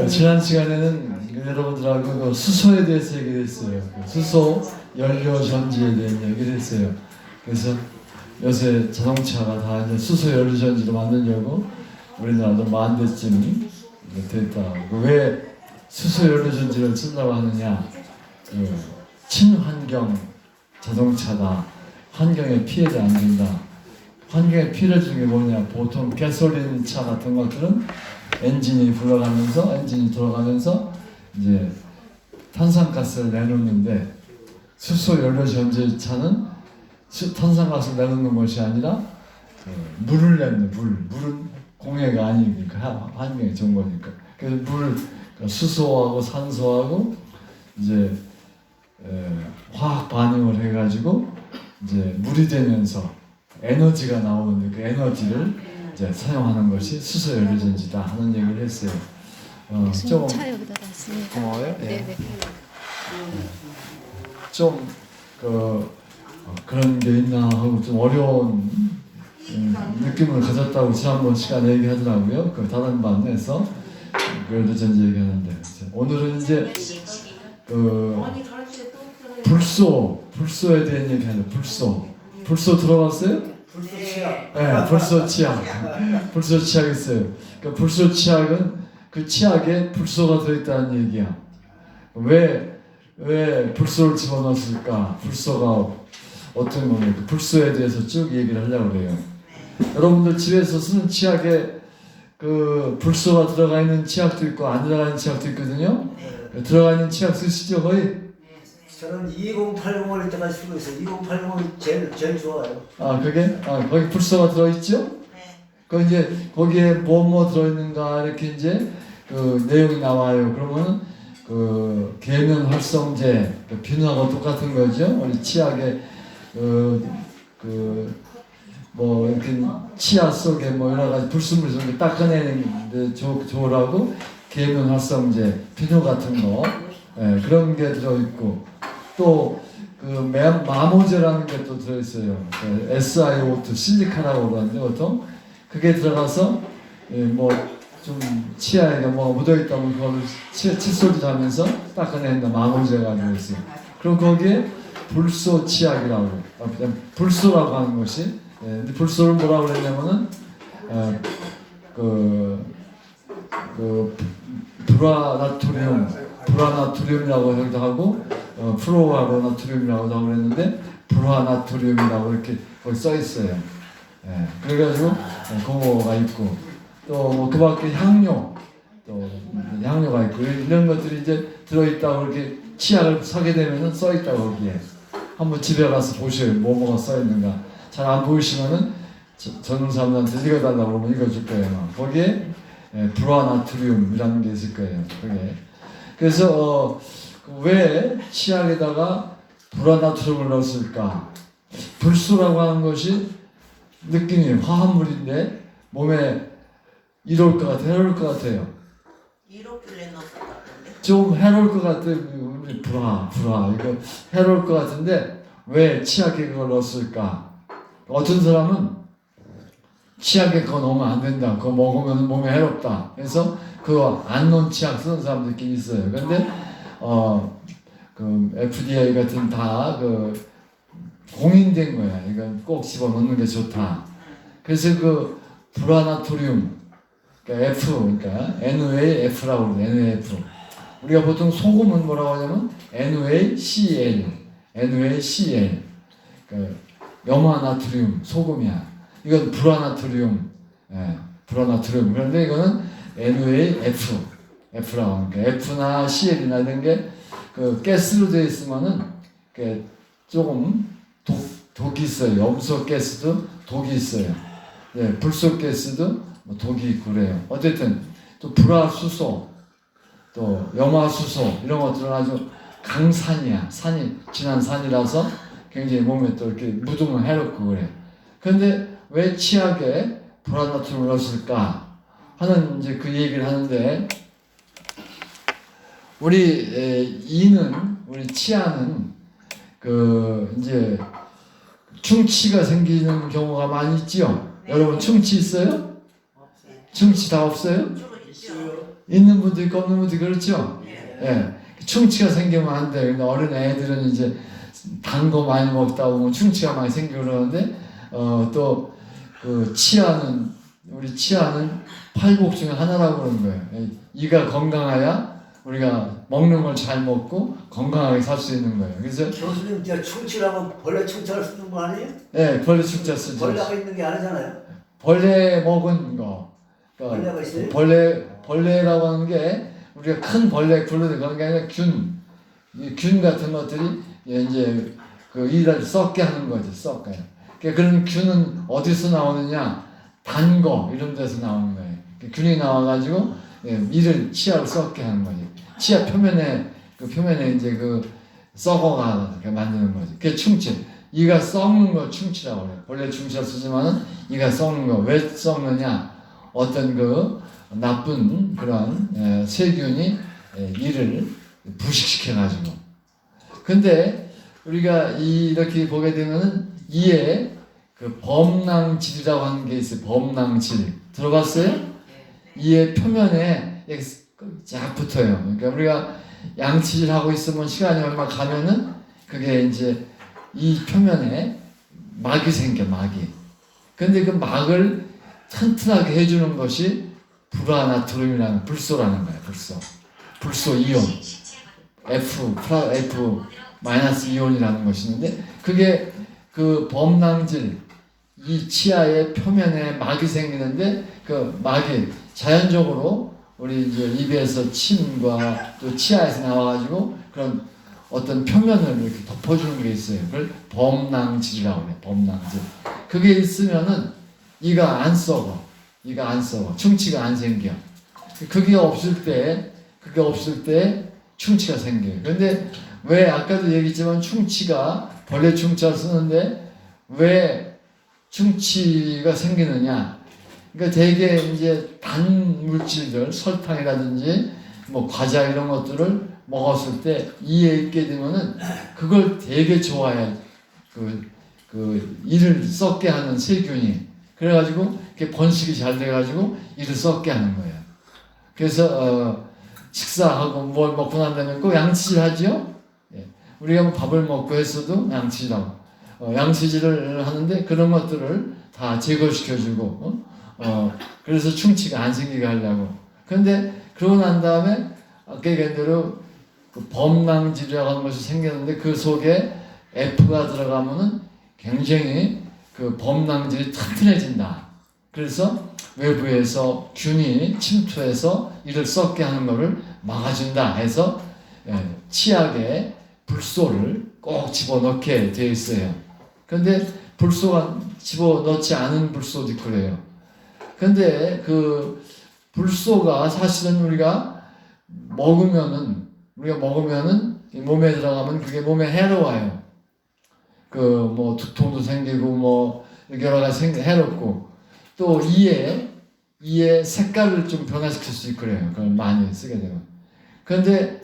지난 시간에는 여러분들하고 그 수소에 대해서 얘기를 했어요. 수소 연료 전지에 대한 얘기를 했어요. 그래서 요새 자동차가 다 이제 수소 연료 전지로 만들려고 우리나라도 10,000대쯤 됐다. 왜 수소 연료 전지를 쓰려고 하느냐? 친환경 자동차다. 환경에 피해를 안 준다. 환경에 피해를 주는 게 뭐냐? 보통 가솔린 차 같은 것들은 엔진이 돌아가면서 이제 탄산가스를 내놓는데, 수소 연료 전지 차는 탄산가스를 내놓는 것이 아니라 물을 내는 물은 공해가 아니니까 환경에 좋은 거니까. 그래서 그러니까 수소하고 산소하고 이제 화학 반응을 해가지고 이제 물이 되면서 에너지가 나오는데, 그 에너지를 이제 사용하는 것이 수소 연료 전지다 하는 얘기를 했어요. 좀 차 여기다 놨습니다. 고마워요. 네네. 좀 그런 게 있나 하고 좀 어려운 느낌을 가졌다고 지난번 시간에 얘기하더라고요. 그 다른 반에서 연료 전지 얘기하는데, 오늘은 이제 불소에 대한 얘기하는 불소 들어봤어요? 불소 치약. 네, 불소 치약. 불소 치약 있어요. 그러니까 불소 치약은 그 치약에 불소가 들어있다는 얘기야. 왜 불소를 집어넣었을까? 불소가 어떤 거냐? 그 불소에 대해서 쭉 얘기를 하려고 해요. 여러분들 집에서 쓰는 치약에 그 불소가 들어가 있는 치약도 있고 안 들어가 있는 치약도 있거든요. 들어가 있는 치약 쓰시죠, 거의? 저는 2080을 이때까지 쓰고 있어요. 2080이 제일 좋아요. 거기 불소가 들어있죠? 그 이제 거기에 뭐 들어있는가 이렇게 이제 그 내용이 나와요. 그러면 그 계면 활성제, 그 비누하고 똑같은 거죠. 우리 치약에 뭐 이렇게 치아 속에 뭐 여러 가지 불순물 좀 닦아내는 데 좋으라고 계면 활성제, 비누 같은 거, 그런 게 들어있고, 또 그 마모제라는 게 또 들어있어요. SiO2 실리카라고 그러는데 보통 그게 들어가서 뭐 좀 치아에 뭐 묻어있다면 그걸 칫솔질 하면서 닦아낸다. 마모제가 들어있어요. 그럼 거기에 불소 치약이라고, 그냥 불소라고 하는 것이, 근데 불소를 뭐라고 그랬냐면은 불화나트륨이라고 하기도 하고, 프로아로나트륨이라고도 하고 그랬는데, 불화나트륨이라고 이렇게 거기 써 있어요. 그래가지고 그거가 있고, 또 뭐 그 밖에 향료가 있고, 이런 것들이 이제 들어있다고 이렇게 치약을 사게 되면은 써 있다고 거기에. 한번 집에 가서 보셔요. 뭐가 써 있는가. 잘 안 보이시면은 전문 사람들한테 읽어달라고 그러면 읽어줄 거예요. 거기에 불화나트륨이라는 게 있을 거예요. 그게. 그래서 왜 치약에다가 불화나트륨을 넣었을까? 불소라고 하는 것이 느낌이 화합물인데 몸에 해로울 것 같아요. 이렇게 넣었다던데. 좀 해로울 것 같아요. 우리 불화 이거 해로울 것 같은데 왜 치약에 그걸 넣었을까? 어떤 사람은 치약에 그거 넣으면 안 된다. 그거 먹으면 몸에 해롭다. 그래서 그거 안 넣은 치약 쓰는 사람들끼리 있어요. 근데 그 FDA 같은 다 공인된 거야. 이건 꼭 집어넣는 게 좋다. 그래서 그 불화나트륨, 그러니까 그러니까 NaF라고 그래요. NaF. 우리가 보통 소금은 뭐라고 하냐면 NaCl. 그러니까 염화나트륨, 소금이야. 이건 불화나트륨, 불화나트륨. 그런데 이거는 F라고 하니까 F나 Cl이나 이런 게 그 가스로 되어 있으면은 조금 독이 있어요. 염소 가스도 독이 있어요. 불소 가스도 뭐 독이 있고 그래요. 어쨌든 또 불화수소, 또 염화수소 이런 것들은 아주 강산이야. 산이 진한 산이라서 굉장히 몸에 또 이렇게 묻으면 해롭고 그래. 그런데 왜 치약에 불화나트륨을 넣었을까 하는 이제 그 얘기를 하는데, 우리 치아는 이제 충치가 생기는 경우가 많이 있지요. 여러분 충치 있어요? 충치 다 없어요? 주로 있죠. 있는 분도 있고 없는 분도 있고 그렇죠? 예. 예. 충치가 생기면 안 돼. 근데 어린 애들은 이제 단 거 많이 먹다 보면 충치가 많이 생기고 그러는데 또 그 치아는 우리 치아는 팔복 중에 하나라고 그러는 거예요. 예. 이가 건강해야 우리가 먹는 걸 잘 먹고 건강하게 살 수 있는 거예요. 그래서 교수님 저 충치라면 벌레 충치를 쓰는 거 아니에요? 예, 벌레 충치 쓰죠. 벌레가 있는 게 아니잖아요. 벌레 먹은 거. 그러니까 벌레가 있어요? 벌레라고 하는 게 우리가 큰 벌레 굴러들 그런 게 아니라 균 같은 것들이 이제 그 이를 썩게 하는 거지, 썩게. 그러니까 그런 균은 어디서 나오느냐? 단 거 이런 데서 나오는 거예요. 균이 나와가지고 이를 치아를 썩게 하는 거지. 치아 표면에 그 표면에 이제 그 썩어가 만드는 거지. 그게 충치. 이가 썩는 거 충치라고 그래요. 원래 충치라 쓰지만은 이가 썩는 거. 왜 썩느냐? 어떤 그 나쁜 그런 세균이 이를 부식시켜가지고. 근데 우리가 이렇게 보게 되면은 이에 그 범낭질이라고 하는 게 있어요. 범낭질. 들어봤어요? 이의 표면에 이렇게 쫙 붙어요. 그러니까 우리가 양치질 하고 있으면 시간이 얼마 가면은 그게 이제 이 표면에 막이 생겨, 막이. 근데 그 막을 튼튼하게 해주는 것이 불화나트륨이라는 불소라는 거예요. 불소 이온. F 마이너스 이온이라는 것이 있는데 그게 그 범낭질 이 치아의 표면에 막이 생기는데 그 막이 자연적으로 우리 이제 입에서 침과 또 치아에서 나와가지고 그런 어떤 표면을 이렇게 덮어주는 게 있어요. 그걸 범낭질이라고 해요. 범낭질. 그게 있으면은 이가 안 썩어. 충치가 안 생겨. 그게 없을 때 충치가 생겨요. 그런데 왜 아까도 얘기했지만 충치가 벌레 충치를 쓰는데 왜 충치가 생기느냐? 그러니까 대개 이제 단 물질들 설탕이라든지 뭐 과자 이런 것들을 먹었을 때 이에 있게 되면은 그걸 되게 좋아해. 그 이를 썩게 하는 세균이 그래가지고 그게 번식이 잘 돼가지고 이를 썩게 하는 거예요. 그래서 식사하고 뭘 먹고 난 다음에 꼭 양치질 하죠. 예. 우리가 뭐 밥을 먹고 했어도 양치질하고 양치질을 하는데 그런 것들을 다 제거시켜주고 그래서 충치가 안 생기게 하려고. 그런데 그러고 난 다음에 아까 얘기한 대로 그 범낭질이라고 하는 것이 생겼는데 그 속에 F가 들어가면은 굉장히 그 범낭질이 튼튼해진다. 그래서 외부에서 균이 침투해서 이를 썩게 하는 것을 막아준다 해서 치약에 불소를 꼭 집어넣게 되어 있어요. 그런데 불소가 집어넣지 않은 불소도 있고 그래요. 근데 그 불소가 사실은 우리가 먹으면은 몸에 들어가면 그게 몸에 해로워요. 그 뭐 두통도 생기고 뭐 여러 가지 해롭고 또 이의 색깔을 좀 변화시킬 수 있고 그래요. 그걸 많이 쓰게 되면. 그런데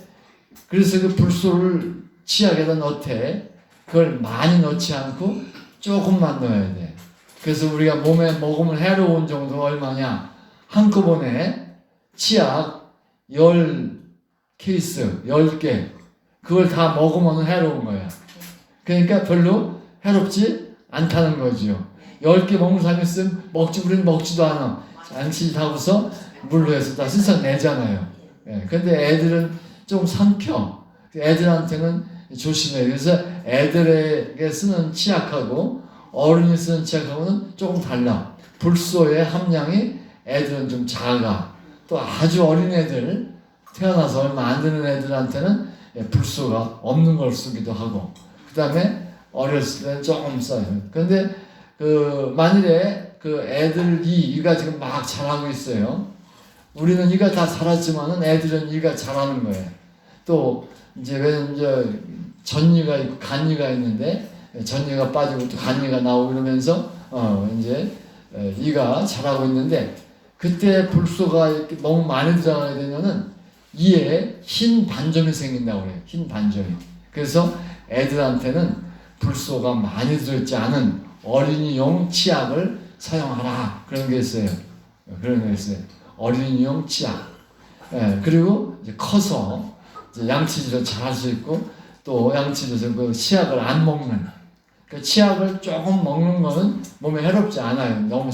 그래서 그 불소를 치약에다 넣되 그걸 많이 넣지 않고 조금만 넣어야 돼. 그래서 우리가 몸에 먹으면 해로운 정도 얼마냐? 한꺼번에 치약 10케이스, 10개 그걸 다 먹으면 해로운 거야. 그러니까 별로 해롭지 않다는 거죠. 10개 먹는 사람이 있으면 우리는 먹지도 않아. 양치하고서 물로 해서 다 씻어내잖아요. 예, 근데 애들은 좀 삼켜. 애들한테는 조심해요. 그래서 애들에게 쓰는 치약하고 어른이 쓰는 치약하고는 조금 달라. 불소의 함량이 애들은 좀 작아. 또 아주 어린 애들, 태어나서 얼마 안 되는 애들한테는 불소가 없는 걸 쓰기도 하고. 그 다음에 어렸을 때는 조금 써요. 근데 만일에 그 애들 이가 지금 막 자라고 있어요. 우리는 이가 다 자랐지만은 애들은 이가 자라는 거예요. 또 이제 전이가 있고 간이가 있는데 전이가 빠지고 또 간이가 나오고 이러면서 이제 이가 자라고 있는데 그때 불소가 이렇게 너무 많이 들어가게 되면은 이에 흰 반점이 생긴다고 그래요. 흰 반점이. 그래서 애들한테는 불소가 많이 들어있지 않은 어린이용 치약을 사용하라. 그런 게 있어요. 어린이용 치약. 예, 그리고 이제 커서 이제 양치질을 잘 할 수 있고 또 양치질에서 그 치약을 안 먹는 그 치약을 조금 먹는 거는 몸에 해롭지 않아요. 너무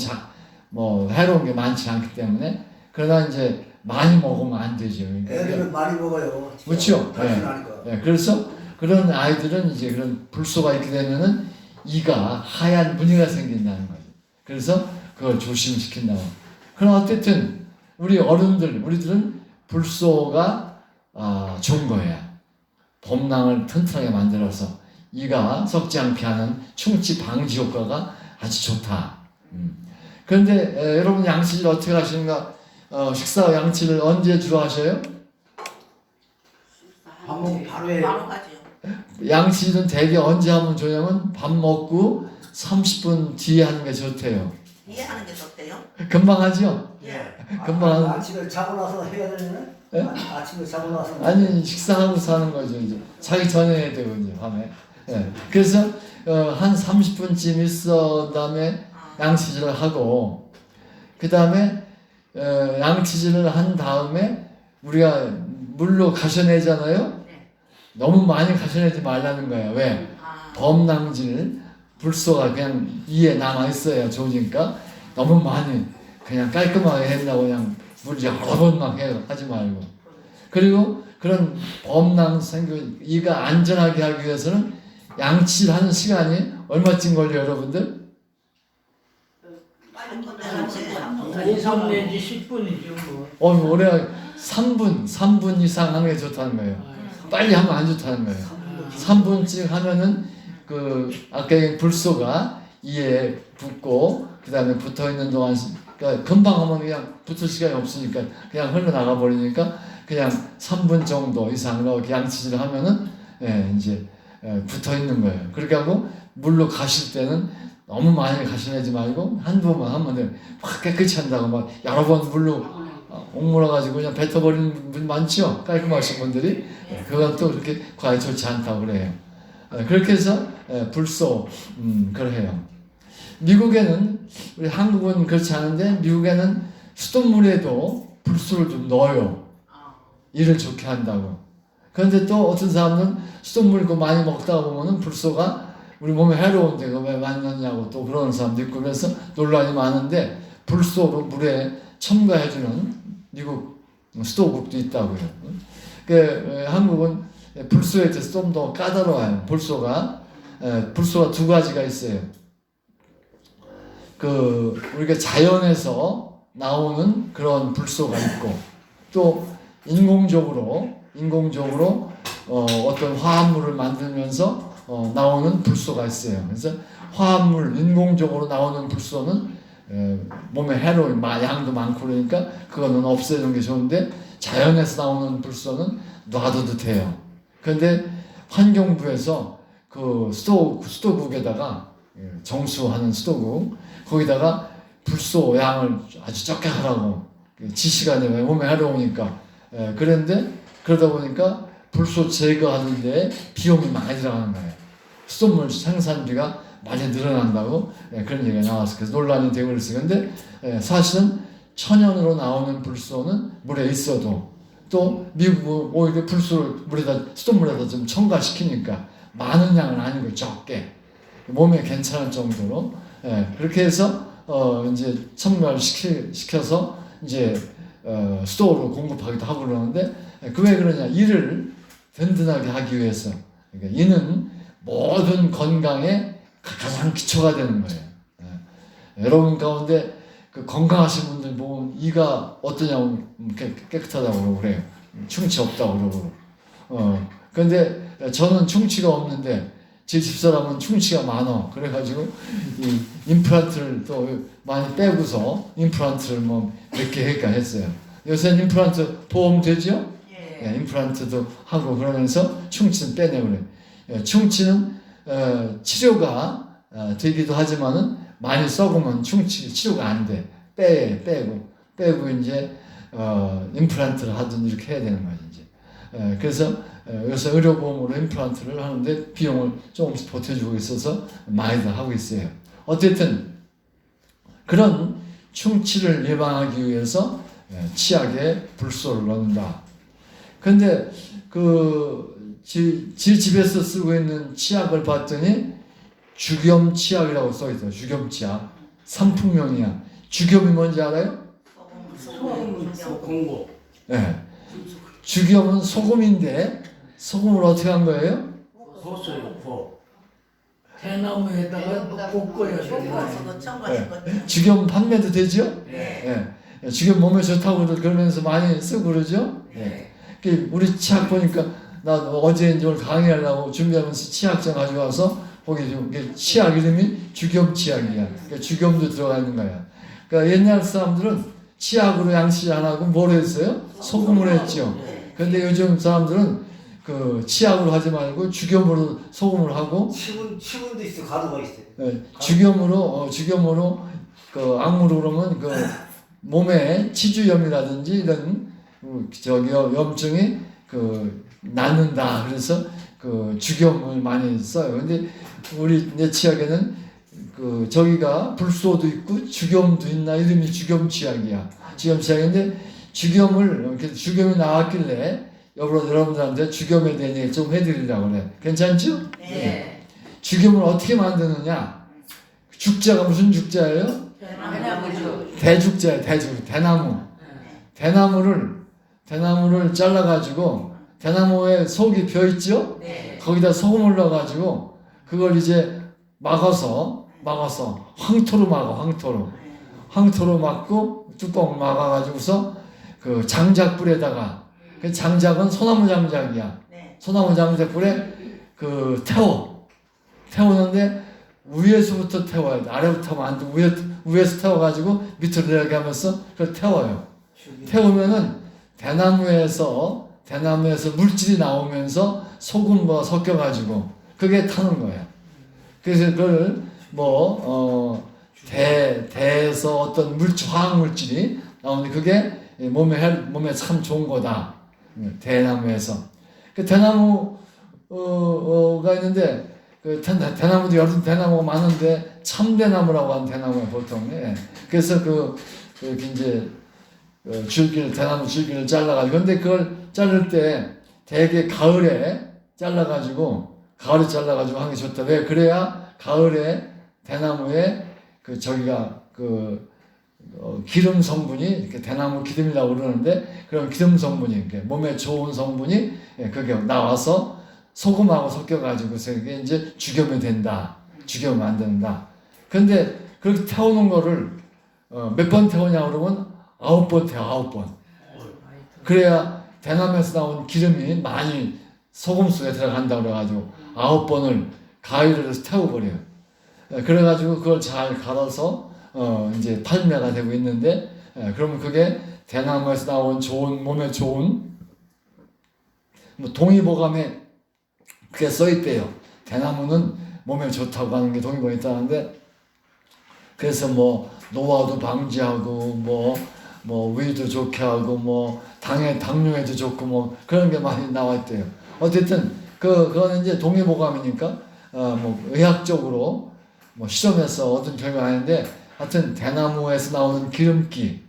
뭐 해로운 게 많지 않기 때문에 그러나 이제 많이 먹으면 안 되죠. 애들은 많이 먹어요. 그렇죠. 단순하니까. 예, 그래서 그런 아이들은 이제 그런 불소가 있게 되면은 이가 하얀 무늬가 생긴다는 거죠. 그래서 그걸 조심시킨다고. 그럼 어쨌든 우리 어른들, 우리들은 불소가 좋은 거예요. 범낭을 튼튼하게 만들어서 이가 썩지 않게 하는 충치 방지 효과가 아주 좋다. 그런데 여러분 양치질 어떻게 하시는가? 식사 양치를 언제 주로 하셔요? 밥 먹고 바로 해요. 바로 하죠. 양치질은 대개 언제 하면 좋냐면 밥 먹고 30분 뒤에 하는 게 좋대요. 이해하는 게 좋대요. 금방 하죠? 예. 금방 하는. 아침에 자고 나서 해야 되는? 예? 아침에 자고 나서. 아니 식사하고 사는 거죠 이제. 자기 전에 해야 되고 이제 밤에. 예. 그래서 한 30분쯤 있어 다음에 양치질을 하고 그 다음에 양치질을 한 다음에 우리가 물로 가셔내잖아요. 네. 너무 많이 가셔내지 말라는 거예요. 왜? 범낭질 불소가 그냥 이에 남아 있어야 좋으니까 너무 많이 그냥 깔끔하게 한다고 그냥 물 여러 번 막 하지 말고. 그리고 그런 범낭 생겨 이가 안전하게 하기 위해서는 양치하는 시간이 얼마쯤 걸려요, 여러분들? 빨리 끝내는데 2, 3 내지 10분이죠 뭐. 올해 3분 이상 하는 게 좋다는 거예요. 빨리 하면 안 좋다는 거예요. 3분씩 하면은 그 아까 얘기한 불소가 이에 붙고 그 다음에 붙어 있는 동안 그러니까 금방 하면 그냥 붙을 시간이 없으니까 그냥 흘러나가 버리니까 그냥 3분 정도 이상으로 양치질을 하면은 이제 붙어 있는 거예요. 그렇게 하고 물로 가실 때는 너무 많이 가셔내지 말고 한두 번만 하면 확 깨끗이 한다고 막 여러 번 물로 옥물어가지고 그냥 뱉어버리는 분 많죠? 깔끔하신 분들이. 그건 또 그렇게 과히 좋지 않다고 그래요. 그렇게 해서 불소 그래요. 미국에는 우리 한국은 그렇지 않은데 미국에는 수돗물에도 불소를 좀 넣어요. 이를 좋게 한다고. 그런데 또 어떤 사람은 수돗물 많이 먹다가 보면은 불소가 우리 몸에 해로운데 그거 왜 많이 넣냐고 또 그러는 사람도 있고 그래서 논란이 많은데 불소로 물에 첨가해주는 미국 수도국도 있다고요. 한국은 불소에 대해서 좀 더 까다로워요. 불소가 두 가지가 있어요. 우리가 자연에서 나오는 그런 불소가 있고 또 인공적으로 어떤 화합물을 만들면서 나오는 불소가 있어요. 그래서 화합물 인공적으로 나오는 불소는 몸에 해로운 양도 많고 그러니까 그거는 없애는 게 좋은데 자연에서 나오는 불소는 놔둬도 돼요. 그런데 환경부에서 그 수도국에다가 정수하는 수도국 거기다가 불소 양을 아주 적게 하라고 지시가 내요. 몸에 해로우니까. 그런데 그러다 보니까 불소 제거하는데 비용이 많이 들어가는 거예요. 수돗물 생산비가 많이 늘어난다고 그런 얘기가 나와서 그래서 논란이 되고 그랬어요. 근데 사실은 천연으로 나오는 불소는 물에 있어도 또 미국은 오히려 불소를 수돗물에다 좀 첨가시키니까 많은 양은 아니고 적게 몸에 괜찮을 정도로 그렇게 해서 이제 첨가를 시켜서 이제 수도로 공급하기도 하고 그러는데 그 왜 그러냐 이를 든든하게 하기 위해서 그러니까 이는 모든 건강에 가장 기초가 되는 거예요. 여러분 가운데 그 건강하신 분들 보면 이가 어떠냐고 깨끗하다고 그래요. 충치 없다고 그러고. 그런데 저는 충치가 없는데 제 집사람은 충치가 많아. 그래가지고 이 임플란트를 또 많이 빼고서 임플란트를 뭐 몇 개 할까 했어요. 요새는 임플란트 보험 되죠? 예. 임플란트도 하고 그러면서 충치는 빼내고 그래요. 충치는 치료가 되기도 하지만은 많이 썩으면 충치 치료가 안 돼. 빼고 이제 임플란트를 하든 이렇게 해야 되는 거죠 이제. 그래서 요새 의료보험으로 임플란트를 하는데 비용을 조금씩 보태주고 있어서 많이들 하고 있어요. 어쨌든 그런 충치를 예방하기 위해서 치약에 불소를 넣는다. 근데 집에서 쓰고 있는 치약을 봤더니 주겸 치약이라고 써 있어요. 주겸 치약. 상품명이야. 주겸이 뭔지 알아요? 공고. 네. 주겸은 소금인데 소금을 어떻게 한 거예요? 고소요, 고. 대나무에다가 볶아야 돼. 볶아서 첨가된 것들. 주겸 판매도 되죠? 네. 주겸 몸에 좋다고 그러면서 많이 쓰고 그러죠? 네. 우리 치약 보니까 나 어제 이제 오늘 강의하려고 준비하면서 치약장 가져와서 거기 치약 이름이 주겸 치약이야. 그러니까 주겸도 들어가 있는 거야. 그러니까 옛날 사람들은 치약으로 양치 안 하고 뭘 했어요? 소금을 했죠. 근데 요즘 사람들은 그 치약으로 하지 말고 주겸으로 소금을 하고 치문도 있어, 가루가 있어요. 주겸으로 그 악물고 그러면 그 몸에 치주염이라든지 이런 염증이 낫는다. 그래서 그 주겸을 많이 써요. 근데 우리 내 치약에는 저기가 불소도 있고 주겸도 있나 이름이 주겸 치약이야. 주겸 치약인데 주겸이 나왔길래 여러분들한테 주겸에 대한 얘기 좀 해드리려고 그래. 괜찮죠? 네. 주겸을 어떻게 만드느냐? 죽자가 무슨 죽자예요? 대죽자예요. 대나무. 대나무를 잘라가지고 대나무에 속이 벼 있죠? 거기다 소금을 넣어가지고 그걸 이제 막아서 황토로 막아. 황토로 막고 뚜껑 막아가지고서 그 장작불에다가 그 장작은 소나무 장작이야. 소나무 장작불에 태우는데 위에서부터 태워야 돼. 아래부터 하면 안 돼. 위에서 태워가지고 밑으로 내려가면서 그걸 태워요. 태우면은 대나무에서 물질이 나오면서 소금과 섞여가지고 그게 타는 거예요. 그래서 그걸 대에서 어떤 화학 물질이 나오는데 그게 몸에 참 좋은 거다. 대나무에서. 그 대나무가 있는데 대나무도 여러 대나무가 많은데 참대나무라고 하는 대나무예요, 보통. 그래서 이제 대나무 줄기를 잘라가지고 근데 그걸 자를 때 되게 가을에 잘라가지고 하는 게 좋다. 왜? 그래야 가을에 대나무에 기름 성분이 이렇게 대나무 기름이라고 그러는데 그런 기름 성분이 몸에 좋은 성분이 그게 나와서 소금하고 섞여가지고서 이게 이제 주겸이 된다. 주겸을 만든다. 근데 그렇게 태우는 거를 몇 번 태우냐 그러면 9번 태워. 9번. 그래야 대나무에서 나온 기름이 많이 소금 속에 들어간다고 그래가지고 9번을 가위를 해서 태워버려요. 그래가지고 그걸 잘 갈아서 이제 판매가 되고 있는데 그러면 그게 대나무에서 나온 몸에 좋은 동의보감에 그게 써있대요. 대나무는 몸에 좋다고 하는 게 동의보감에 있다는데 그래서 노화도 방지하고 위도 좋게 하고 당뇨에도 좋고 그런 게 많이 나와있대요. 어쨌든 그거는 이제 동의보감이니까 의학적으로 실험해서 얻은 결과가 아닌데 하여튼 대나무에서 나오는 기름기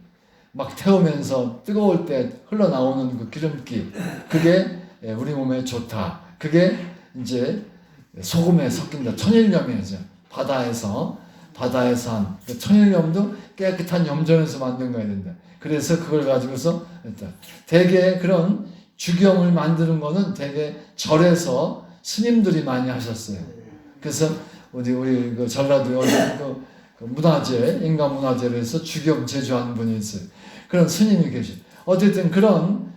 막 태우면서 뜨거울 때 흘러나오는 그 기름기 그게 우리 몸에 좋다. 그게 이제 소금에 섞인다. 천일염이죠. 바다에서 한 천일염도 깨끗한 염전에서 만든 거야 된다. 그래서 그걸 가지고서 했다. 대개 그런 주겸을 만드는 거는 대개 절에서 스님들이 많이 하셨어요. 그래서 우리 전라도 문화재, 인간 문화재로 해서 주겸 제조하는 분이 있어요. 그런 스님이 계셔. 어쨌든 그런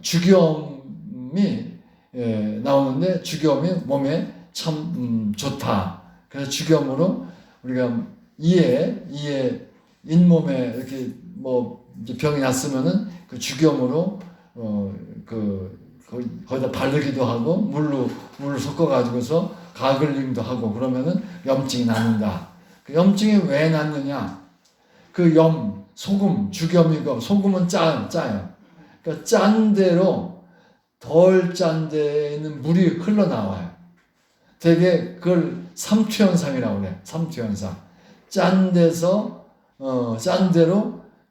주겸이 나오는데 주겸이 몸에 참 좋다. 그래서 주겸으로 우리가 잇몸에 이렇게 이제 병이 났으면은 그 주겸으로 거기다 바르기도 하고 물로 섞어가지고서 가글링도 하고 그러면은 염증이 낫는다. 그 염증이 왜 낫느냐? 주겸이고 소금은 짜요. 그러니까 짠 대로 덜 짠 데에는 물이 흘러나와요. 되게 그걸 삼투현상이라고 그래. 삼투현상. 짠 데로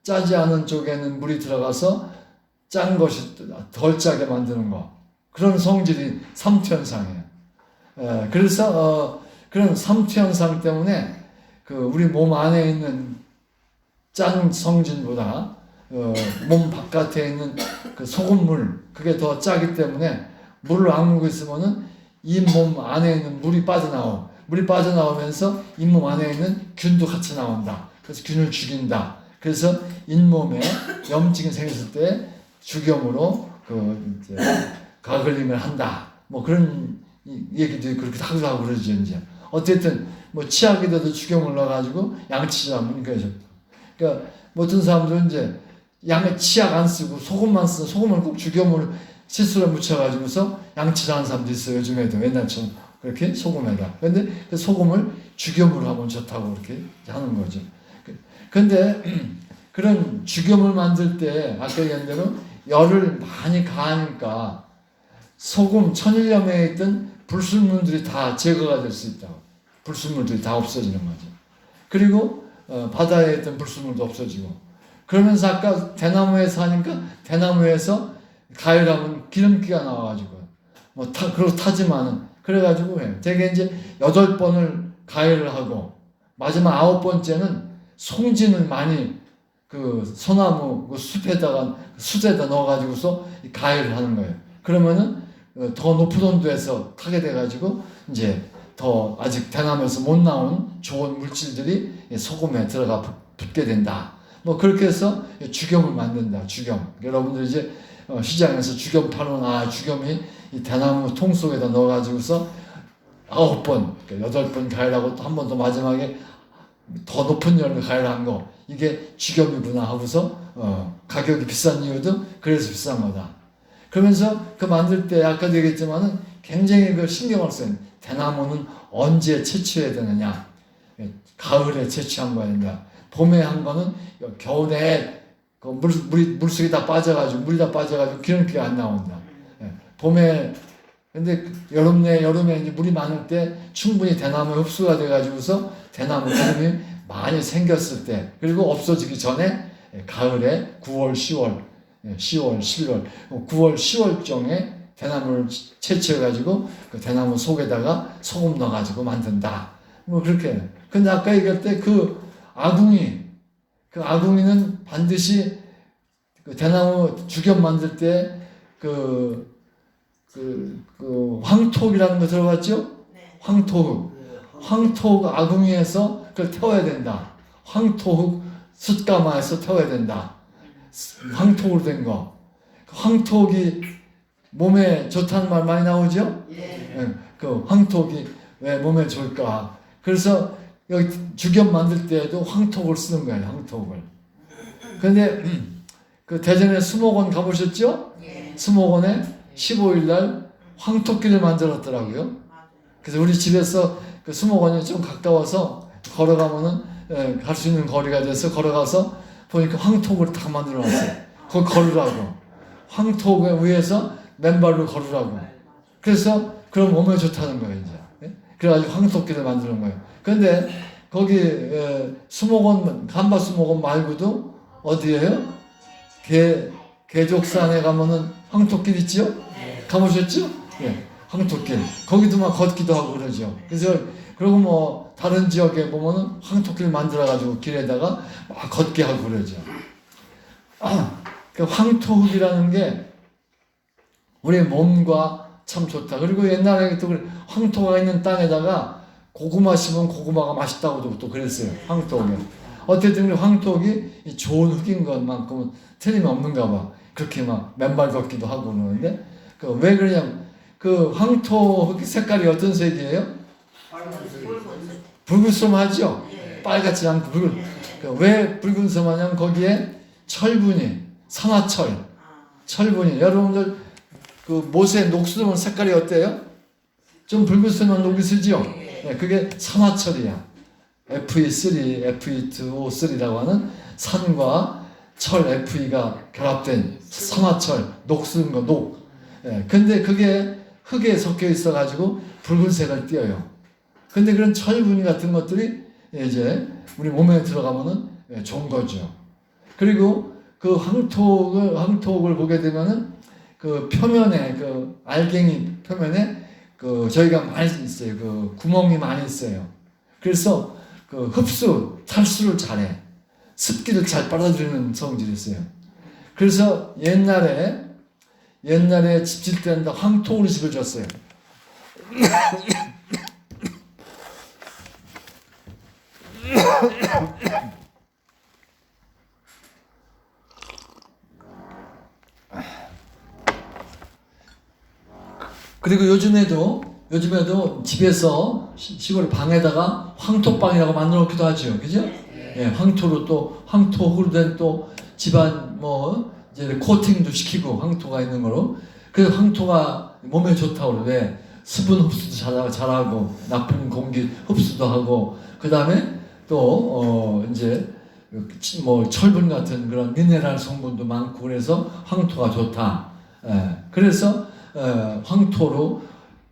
짜지 않은 쪽에는 물이 들어가서 짠 것이 덜 짜게 만드는 거. 그런 성질이 삼투현상이에요. 그래서 그런 삼투현상 때문에 그 우리 몸 안에 있는 짠 성질보다 몸 바깥에 있는 그 소금물 그게 더 짜기 때문에 물을 악물고 있으면은 이 몸 안에 있는 물이 빠져나오고 물이 빠져나오면서 잇몸 안에 있는 균도 같이 나온다. 그래서 균을 죽인다. 그래서 잇몸에 염증이 생겼을 때 죽염으로 그 이제 가글림을 한다. 뭐 그런 얘기도 그렇게 하고 그러죠 이제. 어쨌든 뭐 치약에다도 죽염을 넣어가지고 양치질 하면 그러니까 어떤 사람들은 이제 양에 치약 안 쓰고 소금만 쓰는 소금을 꼭 죽염을 칫솔에 묻혀가지고서 양치를 하는 사람도 있어요. 요즘에도 옛날처럼 그렇게 소금에다. 근데 그 소금을 죽염으로 하면 좋다고 그렇게 하는 거죠. 근데 그런 죽염을 만들 때 아까 얘기한 대로 열을 많이 가하니까 소금 천일염에 있던 불순물들이 다 제거가 될 수 있다고. 불순물들이 다 없어지는 거죠. 그리고 바다에 있던 불순물도 없어지고 그러면서 아까 대나무에서 하니까 대나무에서 가열하면 기름기가 나와가지고 그리고 타지만은 그래가지고 해. 되게 이제 8번을 가열을 하고 마지막 9번째는 송진을 많이 그 소나무 그 숲에다가 숯에다 넣어가지고서 가열을 하는 거예요. 그러면은 더 높은 온도에서 타게 돼가지고 이제 더 아직 대나무에서 못 나온 좋은 물질들이 소금에 들어가 붙게 된다. 뭐 그렇게 해서 죽염을 만든다. 죽염. 여러분들 이제 시장에서 죽염 파는 죽염이 이 대나무 통 속에다 넣어가지고서 9번, 8번 가열하고 또 한 번 더 마지막에 더 높은 열을 가열한 거 이게 죽염이구나 하고서 가격이 비싼 이유도 그래서 비싼 거다. 그러면서 그 만들 때 아까도 얘기했지만은 굉장히 그 신경을 써요. 대나무는 언제 채취해야 되느냐? 가을에 채취한 거야 된다. 봄에 한 거는 겨울에 그 물속에 다 빠져가지고 물이 다 빠져가지고 기름기가 안 나온다. 봄에 근데 여름에 이제 물이 많을 때 충분히 대나무에 흡수가 돼가지고서 대나무 기름이 많이 생겼을 때 그리고 없어지기 전에 가을에 9월, 10월, 11월, 9월, 10월경에 대나무를 채취해가지고 그 대나무 속에다가 소금 넣어가지고 만든다. 뭐 그렇게. 근데 아까 얘기할 때 그 아궁이는 반드시 그 대나무 죽염 만들 때 황토이라는 거 들어봤죠? 네. 황토 아궁이에서 그걸 태워야 된다. 황토 숯가마에서 태워야 된다. 황토로 된 거. 황토기 몸에 좋다는 말 많이 나오죠? 예. 그 황토기 왜 몸에 좋을까? 그래서 여기 죽염 만들 때에도 황토를 쓰는 거예요. 황토를. 근데 그 대전에 수목원 가보셨죠? 예. 수목원에 15일 날 황토길을 만들었더라고요. 그래서 우리 집에서 그 수목원이 좀 가까워서 걸어가면은 갈 수 있는 거리가 돼서 걸어가서 보니까 황토를 다 만들어 놨어요. 거기 걸으라고. 황토 위에서 맨발로 걸으라고. 그래서 그럼 몸에 좋다는 거예요, 이제. 그래가지고 황토길을 만드는 거예요. 근데 거기 수목원, 간바 수목원 말고도 어디에요? 계족산에 가면은 황토길 있죠? 가보셨죠? 예, 황토길. 거기도 막 걷기도 하고 그러죠. 그래서 그리고 뭐 다른 지역에 보면은 황토길 만들어가지고 길에다가 막 걷게 하고 그러죠. 그 황토흙이라는 게 우리 몸과 참 좋다. 그리고 옛날에 또 황토가 있는 땅에다가 고구마 심으면 고구마가 맛있다고도 또 그랬어요. 황토흙에. 어쨌든 황토흙이 좋은 흙인 것만큼은 틀림없는가 봐. 그렇게 막 맨발 걷기도 하고 그러는데 왜 그러냐면 그 황토흙 색깔이 어떤 색이에요? 붉은색하죠. 빨갛지 않고 붉은. 왜 붉은색하냐면 거기에 철분이 철분이 여러분들 그 못의 녹슬면 색깔이 어때요? 좀 붉은색만 녹이 쓰죠. 네, 그게 산화철이야. Fe3, Fe2O3라고 하는 산과 철 Fe가 결합된 산화철, 녹슬은 거 녹. 근데 그게 흙에 섞여 있어가지고 붉은색을 띄어요. 근데 그런 철분이 같은 것들이 이제 우리 몸에 들어가면은 좋은 거죠. 그리고 그 황토를 보게 되면은 그 표면에 그 알갱이 표면에 그 저희가 많이 있어요. 그 구멍이 많이 있어요. 그래서 그 탈수를 잘해. 습기를 잘 빨아들이는 성질이 있어요. 그래서 옛날에 집 짓을 때는 황토로 집을 졌어요. 그리고 요즘에도 집에서 시골 방에다가 황토방이라고 만들어 놓기도 하죠. 그죠? 예, 황토로 또 황토로 된 또 집안 뭐 이제 코팅도 시키고 황토가 있는 거로. 그래서 황토가 몸에 좋다고 그래. 왜? 수분 흡수도 잘하고 나쁜 공기 흡수도 하고 그다음에 또 이제 뭐 철분 같은 그런 미네랄 성분도 많고 그래서 황토가 좋다. 예, 그래서 황토로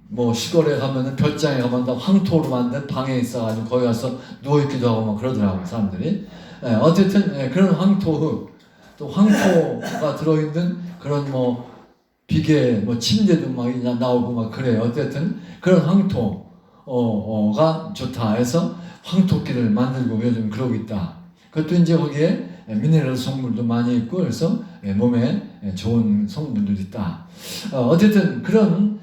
뭐 시골에 가면은 별장에 가면 다 황토로 만든 방에 있어가지고 거기 가서 누워 있기도 하고 막 그러더라고 사람들이. 어쨌든 그런 황토 또 황토가 들어있는 그런 뭐 비계 뭐 침대도 막 나오고 막 그래요. 어쨌든 그런 황토가 좋다 해서 황토끼를 만들고 요즘 그러고 있다. 그것도 이제 거기에 미네랄 성분도 많이 있고 그래서 몸에 좋은 성분들이 있다. 어쨌든 그런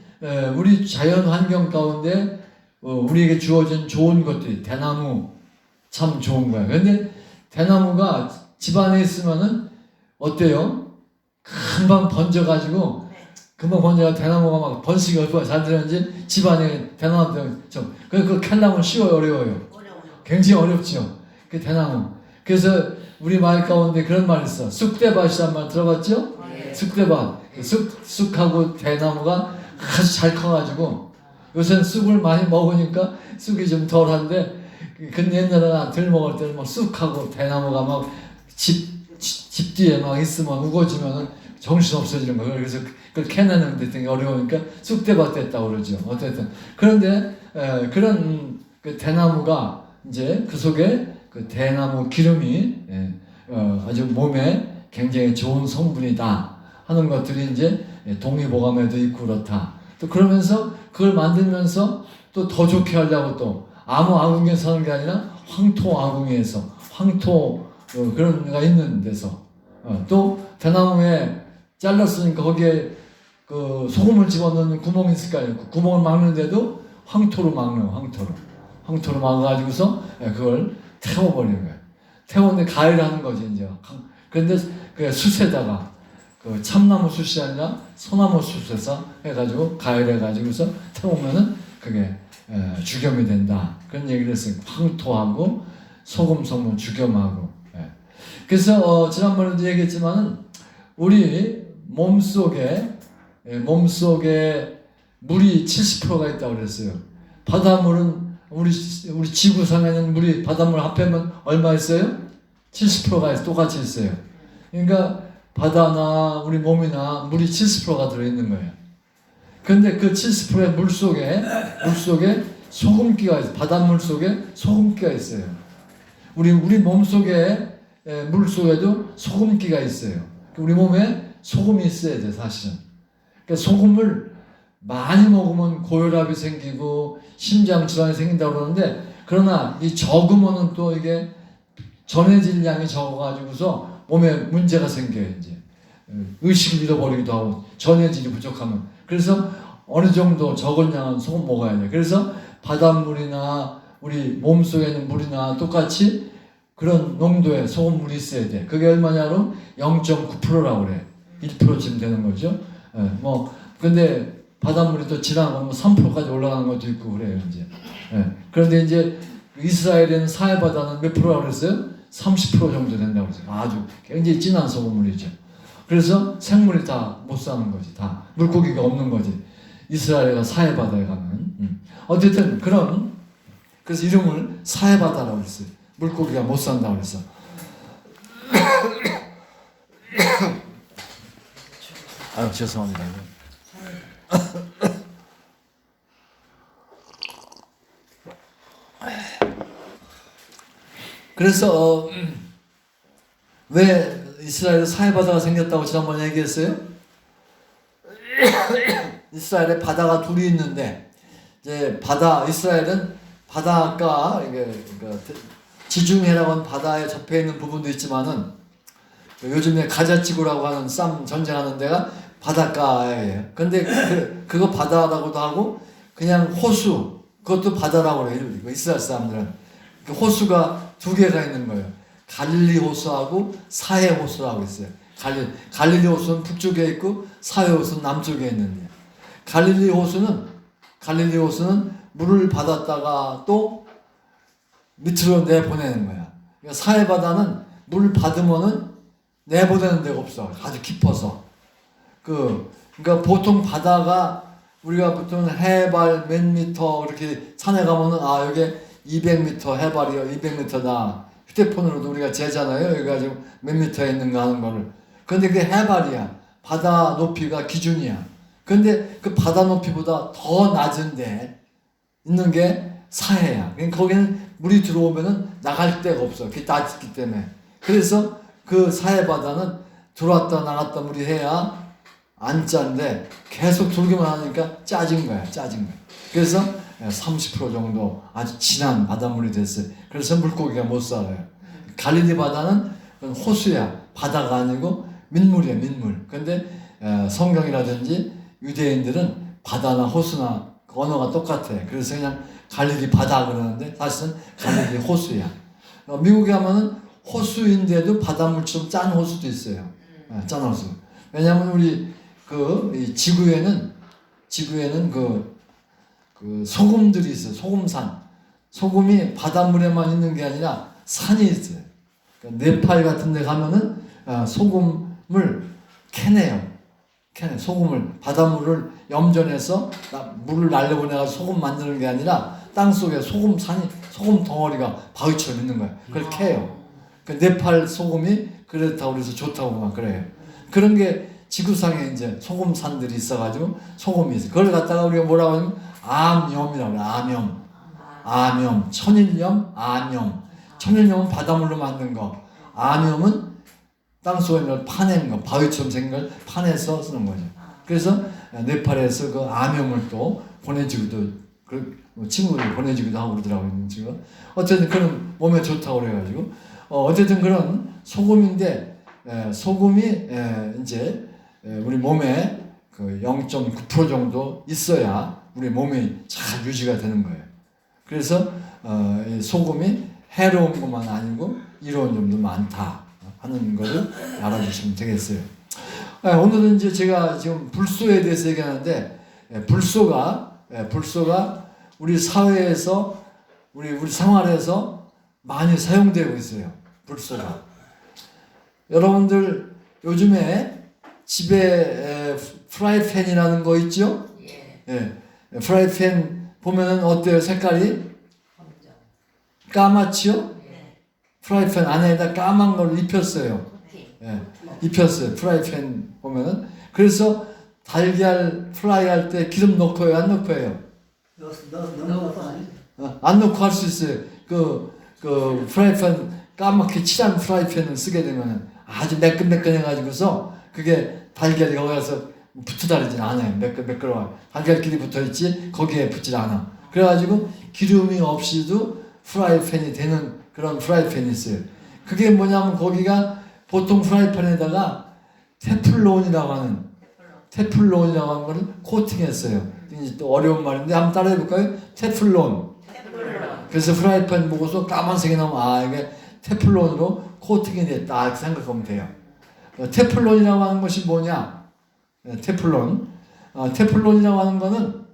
우리 자연 환경 가운데 우리에게 주어진 좋은 것들이 대나무 참 좋은 거야. 그런데 대나무가 집안에 있으면은 어때요? 금방 번져가지고 대나무가 막 번식이 얼마나 잘 되는지 집안에 대나무 좀 그 캘려면 쉬워요, 어려워요? 어려워요. 굉장히 어렵죠. 그 대나무. 그래서 우리 말 가운데 그런 말이 있어. 쑥대밭이란 말 들어봤죠? 네. 쑥대밭. 쑥하고 대나무가 아주 잘 커가지고 요새는 쑥을 많이 먹으니까 쑥이 좀 덜한데 근데 옛날에는 덜 먹을 때는 막 쑥하고 대나무가 막 집 뒤에 막 있으면 우거지면은 정신 없어지는 거예요. 그래서 그걸 캐내는 데 되게 어려우니까 쑥대밭 됐다고 그러죠. 어쨌든 그런데 그런 그 대나무가 이제 그 속에 그 대나무 기름이 아주 몸에 굉장히 좋은 성분이다 하는 것들이 이제 동의보감에도 있고 그렇다. 또 그러면서 그걸 만들면서 또 더 좋게 하려고 또 아무 아궁이에서 하는 게 아니라 황토 아궁이에서 황토 그런 데가 있는 데서 또 대나무에 잘랐으니까 거기에 그 소금을 집어넣는 구멍이 있을 거 아니에요. 그 구멍을 막는데도 황토로 막는 황토로 막아가지고서 그걸 태워버리는 거예요. 태우는데 가위를 하는 거지 이제. 그런데 그 숯에다가 그 참나무 숯이 아니라 소나무 숯에서 해가지고 가위를 해가지고서 태우면은 그게 죽염이 된다. 그런 얘기를 했어요. 황토하고 소금 성분 죽염하고. 그래서 지난번에도 얘기했지만은 우리 몸속에 물이 70%가 있다고 그랬어요. 바닷물은 우리 지구상에는 물이 바닷물 합하면 얼마 있어요? 70%가 똑같이 있어요. 그러니까 바다나 우리 몸이나 물이 70%가 들어있는 거예요. 그런데 그 70%의 물 속에 소금기가 있어요. 바닷물 속에 소금기가 있어요. 우리 몸 속에 물 속에도 소금기가 있어요. 우리 몸에 소금이 있어야 돼 사실은. 그러니까 소금을 많이 먹으면 고혈압이 생기고 심장 질환이 생긴다고 그러는데 그러나 이 적으면은 또 이게 전해질 양이 적어가지고서 몸에 문제가 생겨요 이제. 의식을 잃어버리기도 하고 전해질이 부족하면. 그래서 어느 정도 적은 양은 소금 먹어야 돼. 그래서 바닷물이나 우리 몸속에 있는 물이나 똑같이 그런 농도의 소금물이 있어야 돼. 그게 얼마냐면 0.9%라고 그래. 1%쯤 되는 거죠. 근데 바닷물이 또 지나가면 3%까지 올라가는 것도 있고 그래요, 이제. 그런데 이제 이스라엘에는 사해바다는 몇 프로라고 그랬어요? 30% 정도 된다고 그랬어요. 아주 굉장히 진한 소금물이죠. 그래서 생물이 다 못 사는 거지. 다 물고기가 없는 거지. 이스라엘과 사해바다에 가면. 어쨌든 그래서 이름을 사해바다라고 했어요. 물고기가 못 산다고 그래서. 아유 죄송합니다. 그래서 왜 이스라엘에 사해바다가 생겼다고 지난번에 얘기했어요. 이스라엘에 바다가 둘이 있는데 이제 이스라엘은 바닷가 지중해라고 하는 바다에 접해 있는 부분도 있지만은 요즘에 가자지구라고 하는 쌈 전쟁하는 데가 바닷가예요. 근데 그거 바다라고도 하고 그냥 호수 그것도 바다라고 그래요. 이스라엘 사람들은 그 호수가 두 개가 있는 거예요. 갈릴리 호수하고 사해 호수라고 있어요. 갈릴리 호수는 북쪽에 있고 사해 호수는 남쪽에 있는데 갈릴리 호수는 물을 받았다가 또 밑으로 내보내는 거야. 그러니까 사해 바다는 물 받으면은 내보내는 데가 없어. 아주 깊어서. 그러니까 보통 바다가 우리가 보통 해발 몇 미터 이렇게 산에 가면은 여기 200m 해발이요. 200m다. 휴대폰으로도 우리가 재잖아요. 여기 가지고 몇 미터에 있는가 하는 거를. 근데 그게 해발이야. 바다 높이가 기준이야. 근데 그 바다 높이보다 더 낮은데 있는 게 사해야. 그러니까 거기는 물이 들어오면은 나갈 데가 없어. 그게 낮기 때문에. 그래서 그 사해 바다는 들어왔다 나갔다 물이 해야 안 짠데 계속 돌기만 하니까 짜진 거야. 그래서 30% 정도 아주 진한 바닷물이 됐어요. 그래서 물고기가 못 살아요. 갈릴리 바다는 호수야. 바다가 아니고 민물이야, 민물. 근데 성경이라든지 유대인들은 바다나 호수나 언어가 똑같아. 그래서 그냥 갈릴리 바다 그러는데 사실은 갈릴리 호수야. 미국에 가면은 호수인데도 바닷물처럼 짠 호수도 있어요. 짠 호수. 왜냐하면 우리 이 지구에는 그 소금들이 있어요. 소금산. 소금이 바닷물에만 있는 게 아니라 산이 있어요. 그러니까 네팔 같은 데 가면은 소금을 캐내요. 소금을, 바닷물을 염전해서 물을 날려보내서 소금 만드는 게 아니라 땅속에 소금 덩어리가 바위처럼 있는 거예요. 그걸 캐요. 그 네팔 소금이 그렇다고 그래서 좋다고 막 그래요. 그런 게 지구상에 이제 소금산들이 있어가지고 소금이 있어요. 그걸 갖다가 우리가 뭐라고 하냐면 암염이라고 해요. 암염. 천일염, 암염. 천일염은 바닷물로 만든 거. 암염은 땅속에 파낸 거, 바위처럼 생긴 걸 파내서 쓰는 거죠. 그래서 네팔에서 그 암염을 또 보내주기도, 친구들 보내주기도 하고 그러더라고요. 지금. 어쨌든 그런 몸에 좋다고 그래가지고. 어쨌든 그런 소금인데, 소금이 이제 우리 몸에 그 0.9% 정도 있어야 우리 몸이 잘 유지가 되는 거예요. 그래서 소금이 해로운 것만 아니고 이로운 점도 많다 하는 것을 알아주시면 되겠어요. 오늘은 이제 제가 지금 불소에 대해서 얘기하는데 불소가 우리 사회에서 우리 생활에서 많이 사용되고 있어요. 불소가. 여러분들 요즘에 집에 프라이팬이라는 거 있죠? 예. 프라이팬 보면은 어때요? 색깔이? 까맣지요? 프라이팬 안에다 까만 걸 입혔어요. 입혔어요. 프라이팬 보면은. 그래서 달걀 프라이 할 때 기름 넣고요? 안 넣고요? 안 넣고 할 수 있어요. 그 프라이팬 까맣게 칠한 프라이팬을 쓰게 되면은 아주 매끈매끈해가지고서 그게 달걀이 거기 가서 붙어다니진 않아요. 매끈매끈해요. 달걀끼리 붙어있지 거기에 붙질 않아. 그래가지고 기름이 없이도 프라이팬이 되는 그런 프라이팬이 있어요. 그게 뭐냐면 거기가 보통 프라이팬에다가 테플론이라고 하는 거를 코팅했어요. 이제 또 어려운 말인데 한번 따라해볼까요? 테플론. 그래서 프라이팬 보고서 까만색이 나오면 이게 테플론으로 코팅이 됐다 이렇게 생각하면 돼요. 테플론이라고 하는 것이 뭐냐? 테플론이라고 하는 거는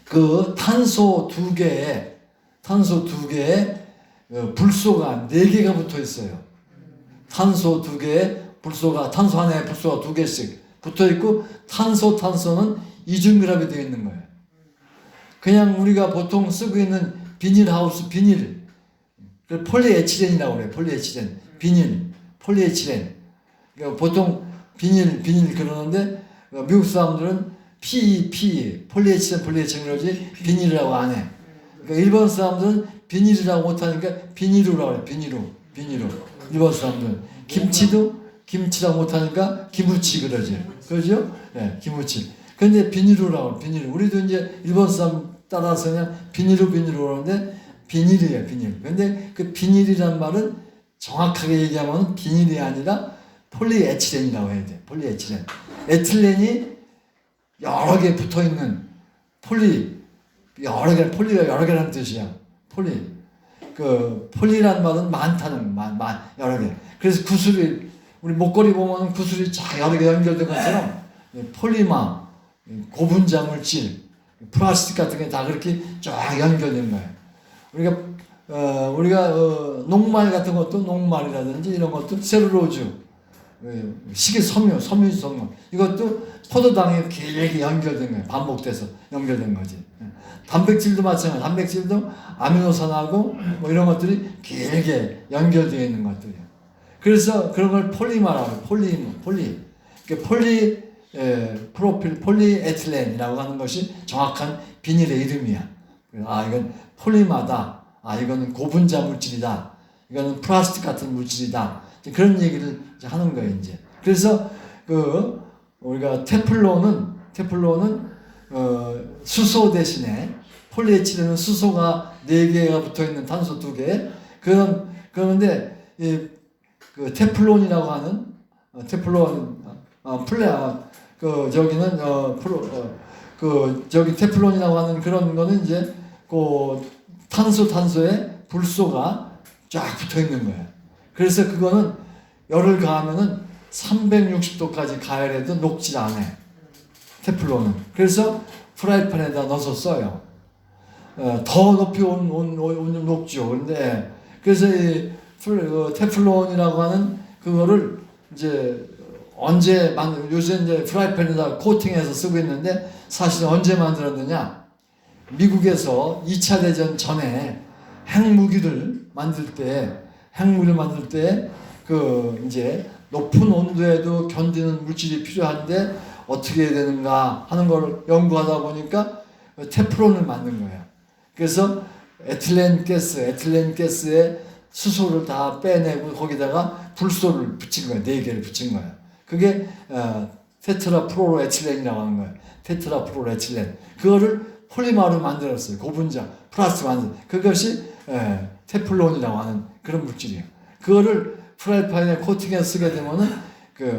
그 탄소 두 개에 불소가 4개가 붙어 있어요. 탄소 두 개에 탄소 하나에 불소가 2개씩 붙어 있고 탄소는 이중결합이 되어 있는 거예요. 그냥 우리가 보통 쓰고 있는 비닐하우스 비닐, 폴리에틸렌이라고 그래요. 폴리에틸렌. 그러니까 보통 비닐 그러는데 미국 사람들은 PE, 폴리에틸렌 그러지 비닐이라고 안 해. 그러니까 일본 사람들은 비닐이라고 못하니까 비닐루라고 그래. 비닐루. 일본 사람들은 김치도 김치라 못하니까 기무치 그러지. 그러죠? 예, 기무치. 근데 비닐루라고 비닐. 우리도 이제 일본 사람 따라서 그냥 비닐루 그러는데 비닐이에요, 비닐. 근데 그 비닐이란 말은 정확하게 얘기하면 비닐이 아니라 폴리에틸렌이라고 해야 돼. 폴리에틸렌. 에틸렌이 여러 개 붙어 있는 폴리가 여러 개라는 뜻이야. 폴리. 그 폴리란 말은 많다는 여러 개. 그래서 구슬이 우리 목걸이 보면 구슬이 쫙 여러 개 연결된 것처럼 폴리마, 고분자 물질, 플라스틱 같은 게 다 그렇게 쫙 연결된 거예요. 우리가 녹말 같은 것도 녹말이라든지 이런 것도 셀룰로즈, 시계 섬유 이것도 포도당에 길게 연결된 거예요. 반복돼서 연결된 거지. 단백질도 마찬가지. 단백질도 아미노산하고 뭐 이런 것들이 길게 연결되어 있는 것들이에요. 그래서 그런 걸 폴리마라고 해요. 프로필 폴리에틸렌이라고 하는 것이 정확한 비닐의 이름이야. 아, 이건 폴리마다. 아, 이거는 고분자 물질이다. 이거는 플라스틱 같은 물질이다. 그런 얘기를 하는 거예요, 이제. 그래서 우리가 테플론은 수소 대신에 폴리에틸렌은 수소가 4개가 붙어 있는 탄소 2개. 그런데 그 테플론이라고 하는 저기 테플론이라고 하는 그런 거는 이제 그 탄소에 불소가 쫙 붙어 있는 거예요. 그래서 그거는 열을 가하면은 360도까지 가열해도 녹질 않아. 테플론은. 그래서 프라이팬에다 넣어서 써요. 더 높이 오면 녹죠. 그런데 그래서 이 테플론이라고 하는 그거를 이제 요새 이제 프라이팬에다 코팅해서 쓰고 있는데 사실 언제 만들었느냐? 미국에서 2차 대전 전에 핵무기를 만들 때 이제 높은 온도에도 견디는 물질이 필요한데 어떻게 해야 되는가 하는 걸 연구하다 보니까 테플론을 만든 거예요. 그래서 에틸렌 가스에 수소를 다 빼내고 거기다가 불소를 붙인 거예요. 4개를 붙인 거예요. 그게 테트라프로에틸렌이라고 하는 거예요. 테트라프로에틸렌. 그거를 폴리마로 만들었어요. 고분자, 플라스틱 만들. 그것이 테플론이라고 하는 그런 물질이에요. 그거를 프라이팬에 코팅해서 쓰게 되면은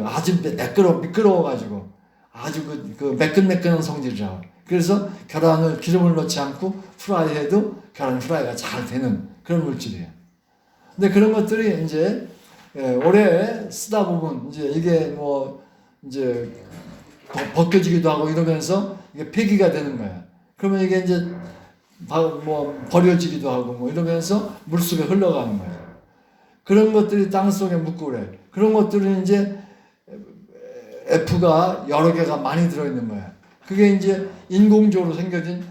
아주 미끄러워가지고 아주 그 매끈매끈한 성질이라고. 그래서 기름을 넣지 않고 프라이해도 계란 프라이가 잘 되는 그런 물질이에요. 근데 그런 것들이 이제 오래 쓰다 보면 이제 이게 뭐 이제 벗겨지기도 하고 이러면서 이게 폐기가 되는 거야. 그러면 이게 이제 뭐 버려지기도 하고 뭐 이러면서 물속에 흘러가는 거야. 그런 것들이 땅 속에 묻고 그래. 그런 것들은 이제 F가 여러 개가 많이 들어있는 거야. 그게 이제 인공적으로 생겨진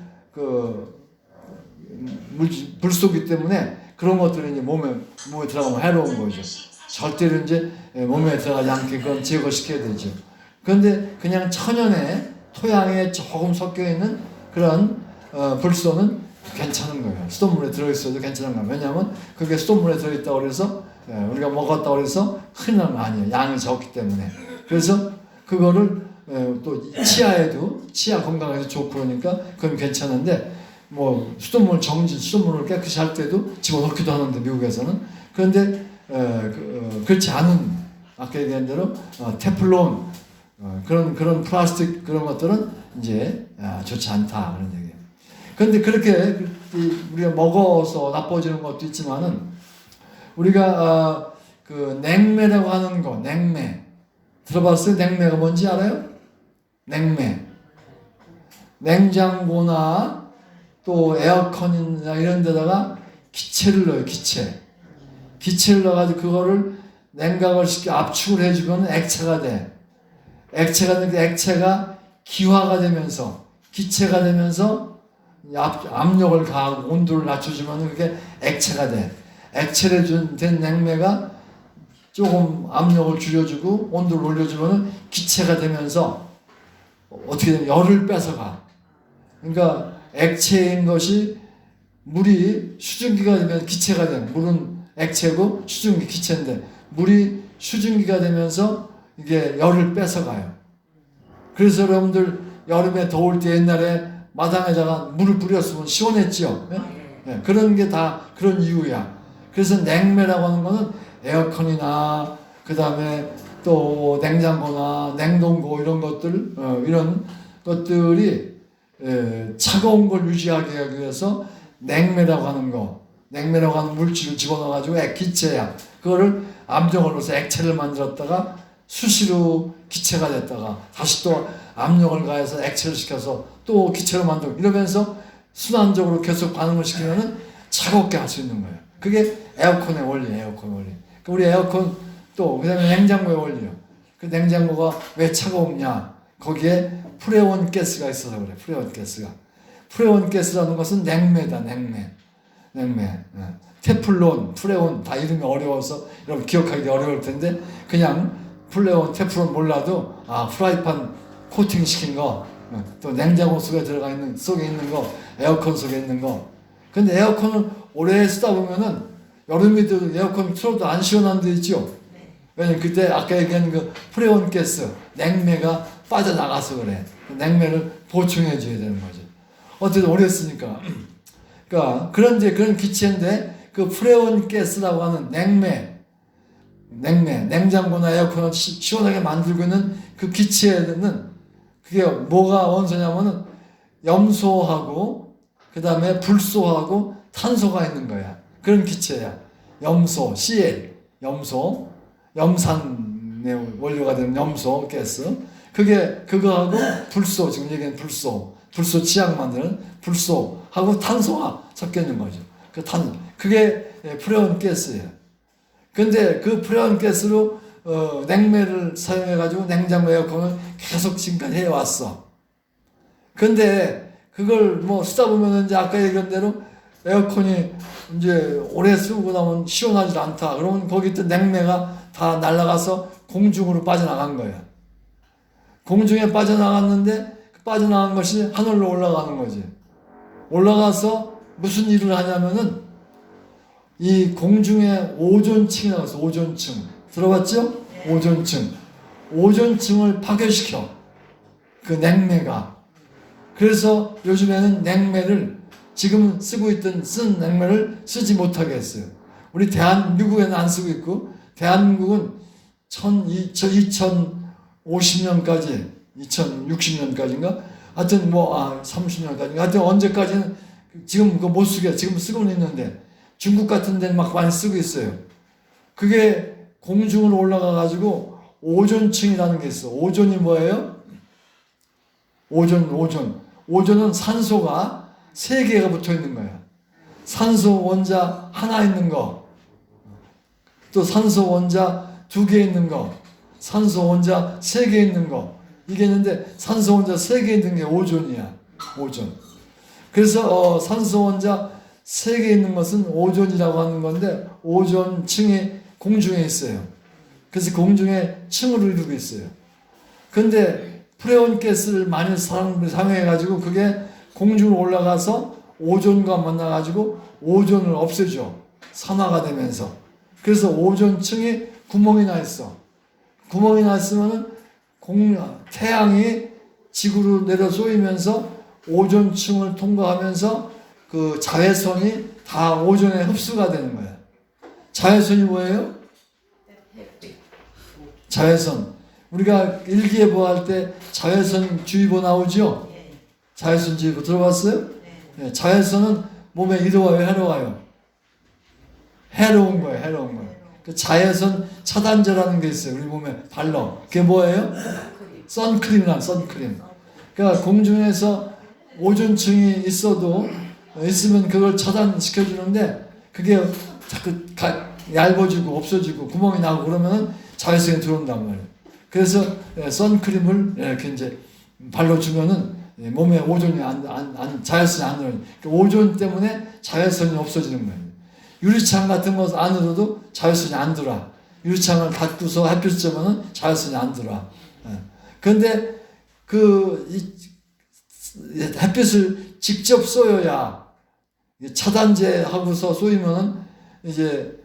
불소기 때문에 그런 것들이 이제 몸에 들어가면 해로운 거죠. 절대로 이제 몸에 들어가지 않게 그건 제거시켜야 되죠. 그런데 그냥 천연의 토양에 조금 섞여 있는 그런 불소는 괜찮은 거예요. 수돗물에 들어있어도 괜찮은 거예요. 왜냐하면 그게 수돗물에 들어있다고 그래서 우리가 먹었다고 그래서 큰일 나는 거 아니에요. 양이 적기 때문에. 그래서 그거를 또 치아 건강에도 좋고 그러니까 그건 괜찮은데 뭐 수돗물을 깨끗이 할 때도 집어넣기도 하는데 미국에서는. 그런데 그렇지 않은 아까 얘기한 대로 테플론 그런 플라스틱 그런 것들은 이제 좋지 않다 그런 얘기예요. 그런데 그렇게 우리가 먹어서 나빠지는 것도 있지만은 우리가 그 냉매라고 하는 거, 냉매 들어봤어요? 냉매가 뭔지 알아요? 냉매. 냉장고나 또 에어컨이나 이런 데다가 기체를 넣어요. 기체를 넣어가지고 그거를 냉각을 시켜 압축을 해주면 액체가 돼. 액체가 기화가 되면서 기체가 되면서 압력을 가하고 온도를 낮춰주면 그게 액체가 돼. 액체로 된 냉매가 조금 압력을 줄여주고 온도를 올려주면 기체가 되면서 어떻게 되면 열을 뺏어가. 그러니까 액체인 것이 물이 수증기가 되면 기체가 돼. 물은 액체고 수증기 기체인데 물이 수증기가 되면서 이게 열을 뺏어가요. 그래서 여러분들 여름에 더울 때 옛날에 마당에다가 물을 뿌렸으면 시원했죠. 예? 네, 그런 게 다 그런 이유야. 그래서 냉매라고 하는 거는 에어컨이나 그 다음에 또 냉장고나 냉동고 이런 것들 이런 것들이 차가운 걸 유지하게 하기 위해서 냉매라고 하는 거, 냉매라고 하는 물질을 집어넣어가지고 기체야. 그거를 압력을 넣어서 액체를 만들었다가 수시로 기체가 됐다가 다시 또 압력을 가해서 액체를 시켜서 또 기체로 만들고 이러면서 순환적으로 계속 반응을 시키면은 차갑게 할 수 있는 거예요. 그게 에어컨의 원리예요. 에어컨 원리. 그러니까 우리 에어컨 또 그다음에 냉장고의 원리요. 그 냉장고가 왜 차가웠냐? 거기에 프레온 가스가 있어서 그래. 프레온 가스가. 프레온 가스라는 것은 냉매다. 냉매. 테플론, 프레온 다 이름이 어려워서 여러분 기억하기 어려울 텐데 그냥 프레온, 테플론 몰라도 프라이팬 코팅 시킨 거, 또 냉장고 속에 들어가 있는 속에 있는 거, 에어컨 속에 있는 거. 근데 에어컨을 오래 쓰다 보면은 여름에도 에어컨 틀어도 안 시원한 데 있죠. 왜냐면 그때 아까 얘기한 그 프레온 가스, 냉매가 빠져나가서 그래. 냉매를 보충해 줘야 되는 거죠. 어쨌든 오래 쓰니까. 그러니까 그런 기체인데 그 프레온 가스라고 하는 냉장고나 에어컨을 시원하게 만들고 있는 그 기체에는 그게 뭐가 원소냐면은 염소하고 그 다음에 불소하고 탄소가 있는 거야. 그런 기체야. 염소, CL, 염산의 원료가 되는 염소 가스. 그거하고 불소, 지금 얘기한 불소 치약 만드는 불소하고 탄소가 섞여 있는 거죠. 그게 프레온 가스예요. 근데 그 프레온 가스로 냉매를 사용해가지고 냉장고 에어컨을 계속 지금까지 해왔어. 근데 그걸 뭐 쓰다 보면 이제 아까 얘기한 대로 에어컨이 이제 오래 쓰고 나면 시원하지 않다. 그러면 거기 있던 냉매가 다 날아가서 공중으로 빠져나간 거야. 공중에 빠져나갔는데 빠져나간 것이 하늘로 올라가는 거지. 올라가서 무슨 일을 하냐면은 이 공중에 오존층이 나왔어. 오존층. 들어봤죠? 오존층을 파괴시켜. 그 냉매가. 그래서 요즘에는 냉매를 지금 쓴 냉매를 쓰지 못하게 했어요. 우리 미국에는 안 쓰고 있고 대한민국은 2050년까지 2060년까지인가? 하여튼 30년까지 하여튼 언제까지는 지금 그거 못 쓰게 지금 쓰고는 있는데 중국 같은 데는 막 많이 쓰고 있어요. 그게 공중으로 올라가 가지고 오존층이라는 게 있어. 오존이 뭐예요? 오존은 산소가 3개가 붙어 있는 거야. 산소 원자 하나 있는 거, 또 산소 원자 2개 있는 거, 산소 원자 3개 있는 거. 이게 있는데 산소 원자 3개 있는 게 오존이야. 오존. 그래서 산소 원자 3개 있는 것은 오존이라고 하는 건데 오존층이 공중에 있어요. 그래서 공중에 층으로 이루고 있어요. 근데 프레온 가스를 많이 사용해가지고 그게 공중으로 올라가서 오존과 만나가지고 오존을 없애줘. 산화가 되면서. 그래서 오존층이 구멍이 나 있어. 구멍이 나 있으면은 태양이 지구로 내려 쏘이면서 오존층을 통과하면서 그 자외선이 다 오존에 흡수가 되는 거야. 자외선이 뭐예요? 자외선. 우리가 일기예보 할 때 자외선 주의보 나오죠? 자외선 주의보 들어봤어요? 네. 자외선은 몸에 이로와요, 해로와요? 해로운 거예요. 그 자외선 차단제라는 게 있어요. 우리 몸에 발라. 그게 뭐예요? 선크림. 그러니까 공중에서 오존층이 있으면 그걸 차단시켜주는데 그게 자꾸 얇아지고 없어지고 구멍이 나고 그러면 자외선이 들어온단 말이에요. 그래서 선크림을 이렇게 이제 발라주면은 몸에 오존이 자외선이 안 들어요. 오존 때문에 자외선이 없어지는 거예요. 유리창 같은 것 안으로도 자외선이 안 들어와. 유리창을 닫고서 햇빛 쬐면은 자외선이 안 들어와. 그런데 햇빛을 직접 쏘여야 차단제 하고서 쏘이면은 이제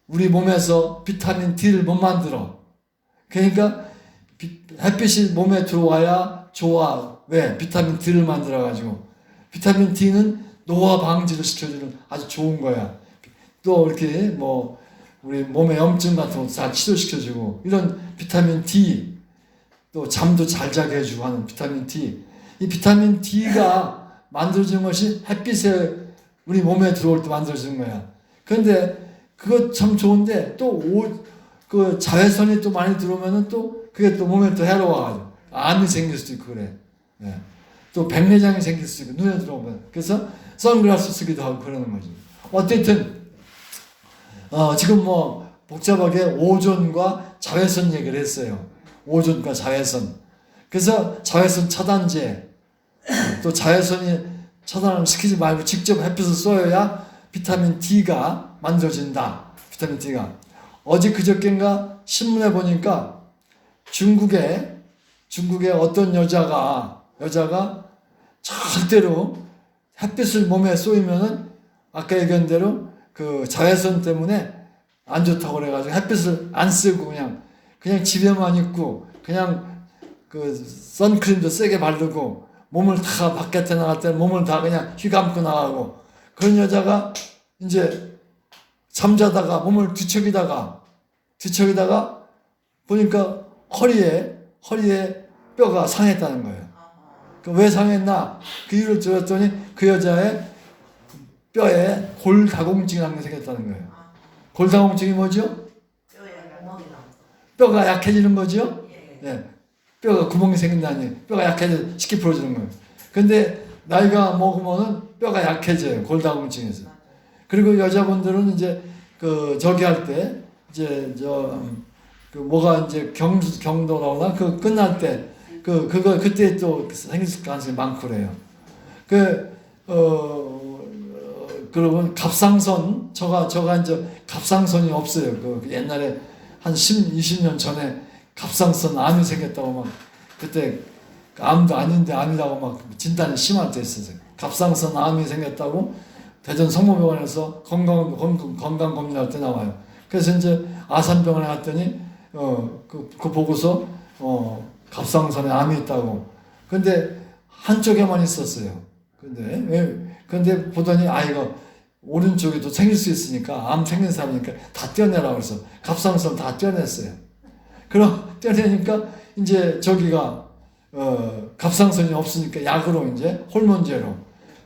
우리 몸에서 비타민 D를 못 만들어. 그러니까 햇빛이 몸에 들어와야 좋아. 왜? 비타민 D를 만들어가지고. 비타민 D는 노화 방지를 시켜주는 아주 좋은 거야. 또 이렇게 뭐 우리 몸의 염증 같은 것도 잘 치료시켜주고 이런 비타민 D, 또 잠도 잘 자게 해주고 하는 비타민 D. 이 비타민 D가 만들어진 것이 햇빛에 우리 몸에 들어올 때 만들어진 거야. 그런데 그거 참 좋은데 또 그 자외선이 또 많이 들어오면은 또 그게 또 몸에 또 해로워가지고 암이 생길 수도 있고 그래. 예. 또 백내장이 생길 수도 있고 눈에 들어오면. 그래서 선글라스 쓰기도 하고 그러는 거지. 어쨌든 지금 뭐 복잡하게 오존과 자외선 얘기를 했어요. 오존과 자외선. 그래서 자외선 차단제, 또 자외선이 차단을 시키지 말고 직접 햇빛을 쏘여야 비타민 D가 만들어진다. 비타민 D가. 어제 그저께인가 신문에 보니까 중국에 어떤 여자가 절대로 햇빛을 몸에 쏘이면은 아까 얘기한 대로 그 자외선 때문에 안 좋다고 그래가지고 햇빛을 안 쓰고 그냥 집에만 있고 그냥 그 선크림도 세게 바르고 몸을 다 바깥에 나갈 때는 몸을 다 그냥 휘감고 나가고 그런 여자가 이제 잠자다가 몸을 뒤척이다가 보니까 허리에 뼈가 상했다는 거예요. 왜 상했나? 그 이유를 들었더니 그 여자의 뼈에 골다공증이라는 게 생겼다는 거예요. 골다공증이 뭐죠? 뼈에 구멍이 나. 뼈가 약해지는 거죠? 예. 네. 뼈가 구멍이 생긴다니 뼈가 약해져 쉽게 풀어지는 거예요. 근데 나이가 먹으면은 뼈가 약해져요. 골다공증에서. 그리고 여자분들은 이제 저기 할 때 이제 뭐가 이제 경도라거나 그 끝날 때 그때 또 생길 가능성이 많고 그래요. 그러면 갑상선 저가 이제 갑상선이 없어요. 그 옛날에 한 20년 전에 갑상선 암이 생겼다고 막 그때 암도 아닌데 암이라고 막 진단이 심할 때 있었어요. 갑상선 암이 생겼다고 대전 성모병원에서 건강 검진할 때 나와요. 그래서 이제 아산병원에 갔더니 그 보고서 갑상선에 암이 있다고. 근데 한쪽에만 있었어요. 근데 보더니 이거 오른쪽에도 생길 수 있으니까 암 생긴 사람이니까 다 떼어내라고 그래서 갑상선 다 떼어냈어요. 그럼 떼어내니까 이제 저기가 갑상선이 없으니까 약으로 이제 호르몬제로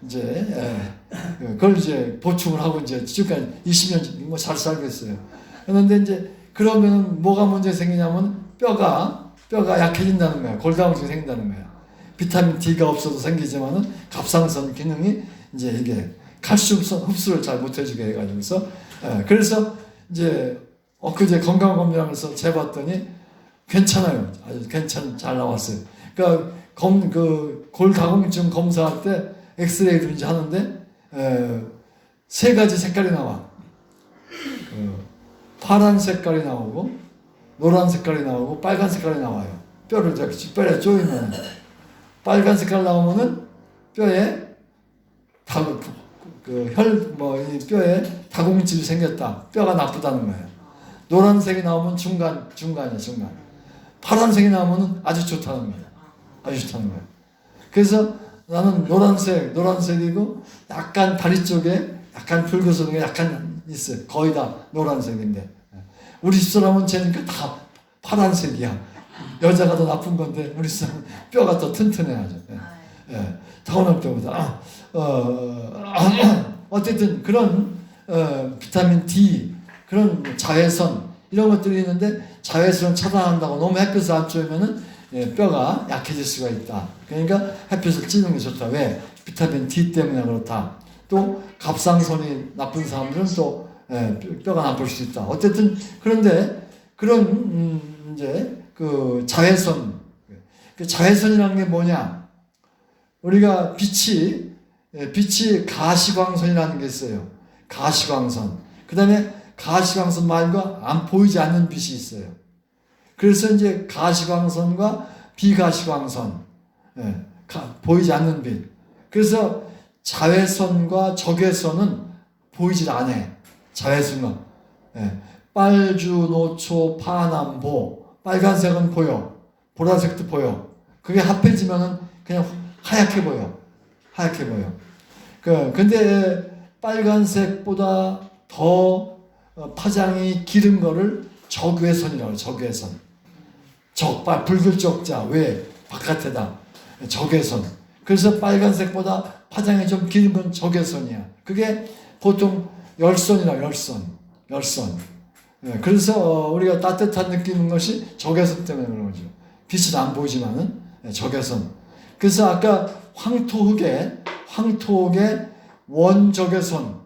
이제 그걸 이제 보충을 하고 이제 지금까지 20년 뭐 잘 살고 있어요. 그런데 이제 그러면 뭐가 문제 생기냐면 뼈가 약해진다는 거야. 골다공증이 생긴다는 거야. 비타민 D가 없어도 생기지만은 갑상선 기능이 이제 이게 칼슘 흡수를 잘 못해주게 해가지고서 그래서 이제 엊그제 건강검진하면서 재봤더니 괜찮아요. 아주 잘 나왔어요. 그러니까 그 골다공증 검사할 때 엑스레이도 이제 하는데 세 가지 색깔이 나와. 파란 색깔이 나오고 노란 색깔이 나오고 빨간 색깔이 나와요. 뼈를 뼈에 쪼이면 빨간 색깔 나오면은 뼈에 이 뼈에 다공질이 생겼다. 뼈가 나쁘다는 거예요. 노란색이 나오면 중간이야. 파란색이 나오면은 아주 좋다는 거예요. 그래서 나는 노란색이고 약간 다리 쪽에 약간 붉어서는 게 약간 있어요. 거의 다 노란색인데 우리 집사람은 쟤니까 다 파란색이야. 여자가 더 나쁜 건데 우리 집사람은 뼈가 더 튼튼해 아주. 타고난 뼈보다. 어쨌든 그런 비타민 D, 그런 자외선 이런 것들이 있는데 자외선을 차단한다고 너무 햇빛을 안 쬐면은 뼈가 약해질 수가 있다. 그러니까 햇빛을 찌는 게 좋다. 왜? 비타민 D 때문에 그렇다. 또 갑상선이 나쁜 사람들은 또 뼈가 나쁠 수 있다. 어쨌든 그런데 그런 이제 그 자외선, 그 자외선이라는 게 뭐냐? 우리가 빛이 가시광선이라는 게 있어요. 가시광선. 그 다음에 가시광선 말고 안 보이지 않는 빛이 있어요. 그래서 이제 가시광선과 비가시광선, 보이지 않는 빛. 그래서 자외선과 적외선은 보이질 않아. 자외선과 예. 빨주, 노초, 파남보. 빨간색은 보여. 보라색도 보여. 그게 합해지면은 그냥 하얗게 보여. 하얗게 보여. 근데 빨간색보다 더 파장이 길은 거를 적외선이라고 해요. 적외선. 붉을적자 외 바깥에다 적외선. 그래서 빨간색보다 파장이 좀 긴 건 적외선이야. 그게 보통 열선이라고 열선. 예, 그래서 우리가 따뜻한 느끼는 것이 적외선 때문에 그런 거죠. 빛은 안 보이지만은 적외선. 그래서 아까 황토흑의 원적외선,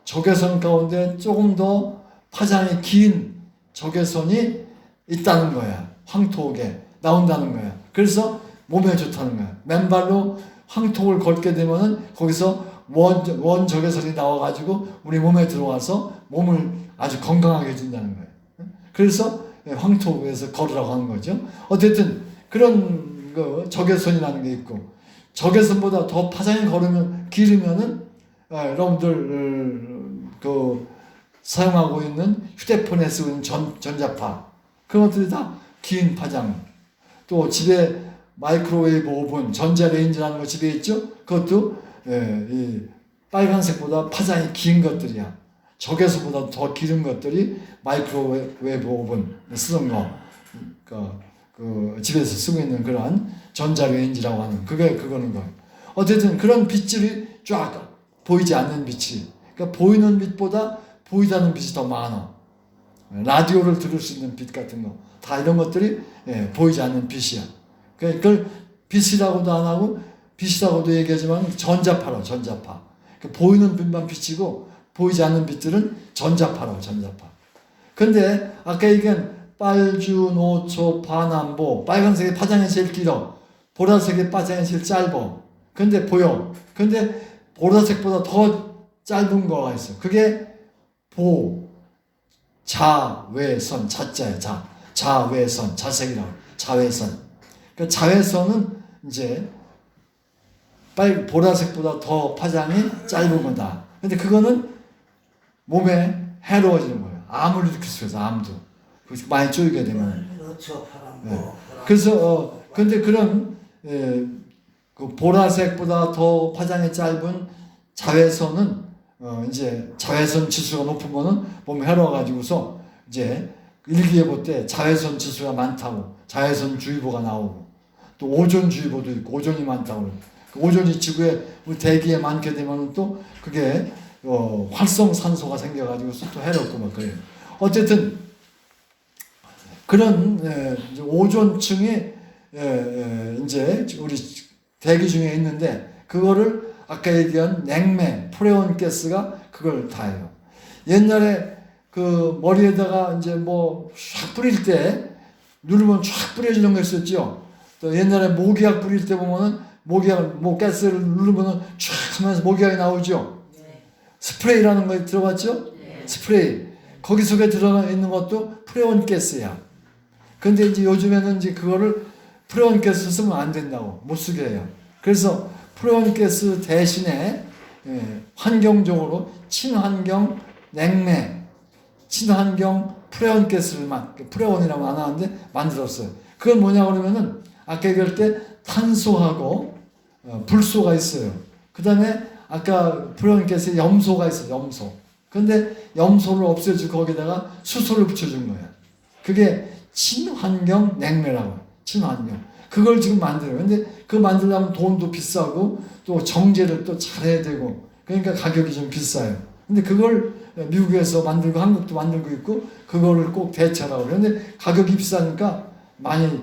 적외선 가운데 조금 더 파장이 긴 적외선이 있다는 거야. 황토흑에 나온다는 거야. 그래서 몸에 좋다는 거야. 맨발로 황토를 걷게 되면은 거기서 원적외선이 나와가지고 우리 몸에 들어와서 몸을 아주 건강하게 해준다는 거예요. 그래서 황토에서 걸으라고 하는 거죠. 어쨌든 그런 적외선이라는 게 있고, 적외선보다 더 파장이 길으면은 여러분들 사용하고 있는 휴대폰에 쓰고 있는 전자파, 그런 것들이 다 긴 파장. 또 집에 마이크로웨이브 오븐, 전자레인지라는 거 집에 있죠. 그것도 이 빨간색보다 파장이 긴 것들이야. 적외선보다 더 길은 것들이 마이크로웨이브 오븐 쓰는 거, 집에서 쓰고 있는 그러한 전자레인지라고 하는 그거는 거. 어쨌든 그런 빛들이 쫙 보이지 않는 빛이, 그러니까 보이는 빛보다 보이지 빛이 더 많아. 라디오를 들을 수 있는 빛 같은 거, 다 이런 것들이 보이지 않는 빛이야. 그걸 빛이라고도 안 하고 빛이라고도 얘기하지만 전자파로 전자파. 그러니까 보이는 빛만 빛이고 보이지 않는 빛들은 전자파라고 전자파. 근데 아까 얘기한 빨주, 노초, 파남보, 빨간색의 파장이 제일 길어. 보라색의 파장이 제일 짧아. 근데 보여. 근데 보라색보다 더 짧은 거가 있어. 그게 자외선, 자자야, 자외선, 자색이라고. 자외선. 그러니까 자외선은 이제 보라색보다 더 파장이 짧은 거다. 근데 그거는 몸에 해로워지는 거예요. 암을 일으킬 수 있어요. 암도. 많이 쪼이게 되면. 그렇죠. 파란 네. 거. 그래서 근데 그런 그 보라색보다 더 파장이 짧은 자외선은 이제 자외선 지수가 높으면은 몸에 해로워가지고서 이제 일기예보 때 자외선 지수가 많다고 자외선 주의보가 나오고, 또 오존주의보도 있고 오존이 많다고. 오존이 지구에 대기에 많게 되면은 또 그게 활성산소가 생겨가지고 또 해롭고 막 그래요. 어쨌든 그런 오존층이 이제 우리 대기 중에 있는데, 그거를 아까 얘기한 냉매, 프레온 가스가 그걸 다 해요. 옛날에 그 머리에다가 이제 뭐 쫙 뿌릴 때 누르면 쫙 뿌려지는 거 있었죠. 또 옛날에 모기약 뿌릴 때 보면은 목 가스를 누르면은 쫙 하면서 모기약이 나오죠. 네. 스프레이라는 거 들어봤죠? 네. 스프레이. 거기 속에 들어가 있는 것도 프레온 가스야. 근데 이제 요즘에는 이제 그거를 프레온 가스 쓰면 안 된다고, 못 쓰게 해요. 그래서 프레온 가스 대신에 환경적으로 친환경 냉매, 친환경 프레온 가스를 프레온이라고 안 하는데 만들었어요. 그건 뭐냐 그러면은 아까 얘기할 때 탄소하고 불소가 있어요. 그 다음에 아까 프레온 가스에 염소가 있어요. 염소. 근데 염소를 없애주고 거기다가 수소를 붙여준 거야. 그게 친환경 냉매라고. 친환경. 그걸 지금 만들어요. 근데 그거 만들려면 돈도 비싸고 또 정제를 또 잘해야 되고, 그러니까 가격이 좀 비싸요. 근데 그걸 미국에서 만들고 한국도 만들고 있고 그거를 꼭 대체하라고 그래. 근데 가격이 비싸니까 많이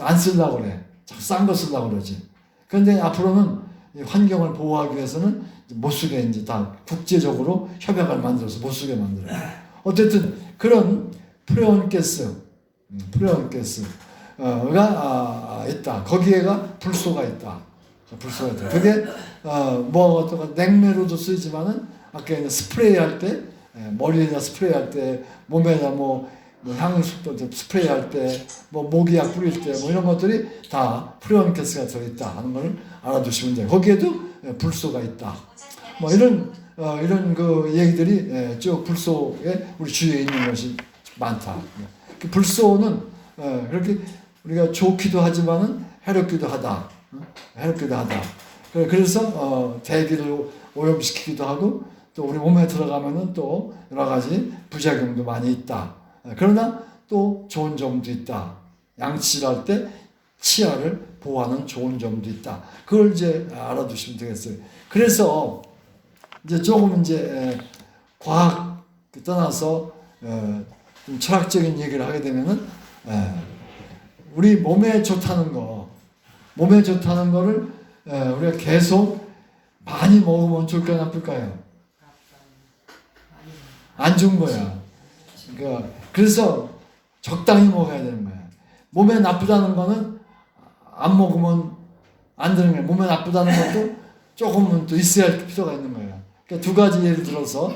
안 쓰려고 그래. 싼 거 쓰려고 그러지. 그런데 앞으로는 환경을 보호하기 위해서는 못 쓰게 이제 다 국제적으로 협약을 만들어서 못 쓰게 만들어요. 어쨌든 그런 프레온 가스가 있다. 거기에가 불소가 있다. 불소가 있다. 그게 어떤 냉매로도 쓰이지만은 아까 스프레이 할 때, 머리에다 스프레이 할 때, 몸에다 뭐 향수도 스프레이 할 때, 뭐 모기약 뿌릴 때, 뭐 이런 것들이 다 프레온 가스가 들어있다 하는 걸 알아두시면 돼요. 거기에도 불소가 있다. 뭐 이런 이런 그 얘기들이 쭉 불소에 우리 주위에 있는 것이 많다. 그 불소는 그렇게 우리가 좋기도 하지만은 해롭기도 하다. 해롭기도 하다. 그래서 대기를 오염시키기도 하고 또 우리 몸에 들어가면은 또 여러 가지 부작용도 많이 있다. 그러나 또 좋은 점도 있다. 양치를 할 때 치아를 보호하는 좋은 점도 있다. 그걸 이제 알아두시면 되겠어요. 그래서 이제 조금 이제 과학 떠나서 좀 철학적인 얘기를 하게 되면은 우리 몸에 좋다는 거를 우리가 계속 많이 먹으면 좋을까요, 나쁠까요? 안 좋은 거야. 그러니까 그래서 적당히 먹어야 되는 거야. 몸에 나쁘다는 거는 안 먹으면 안 되는 거야. 몸에 나쁘다는 것도 조금은 또 있어야 할 필요가 있는 거야. 그러니까 두 가지 예를 들어서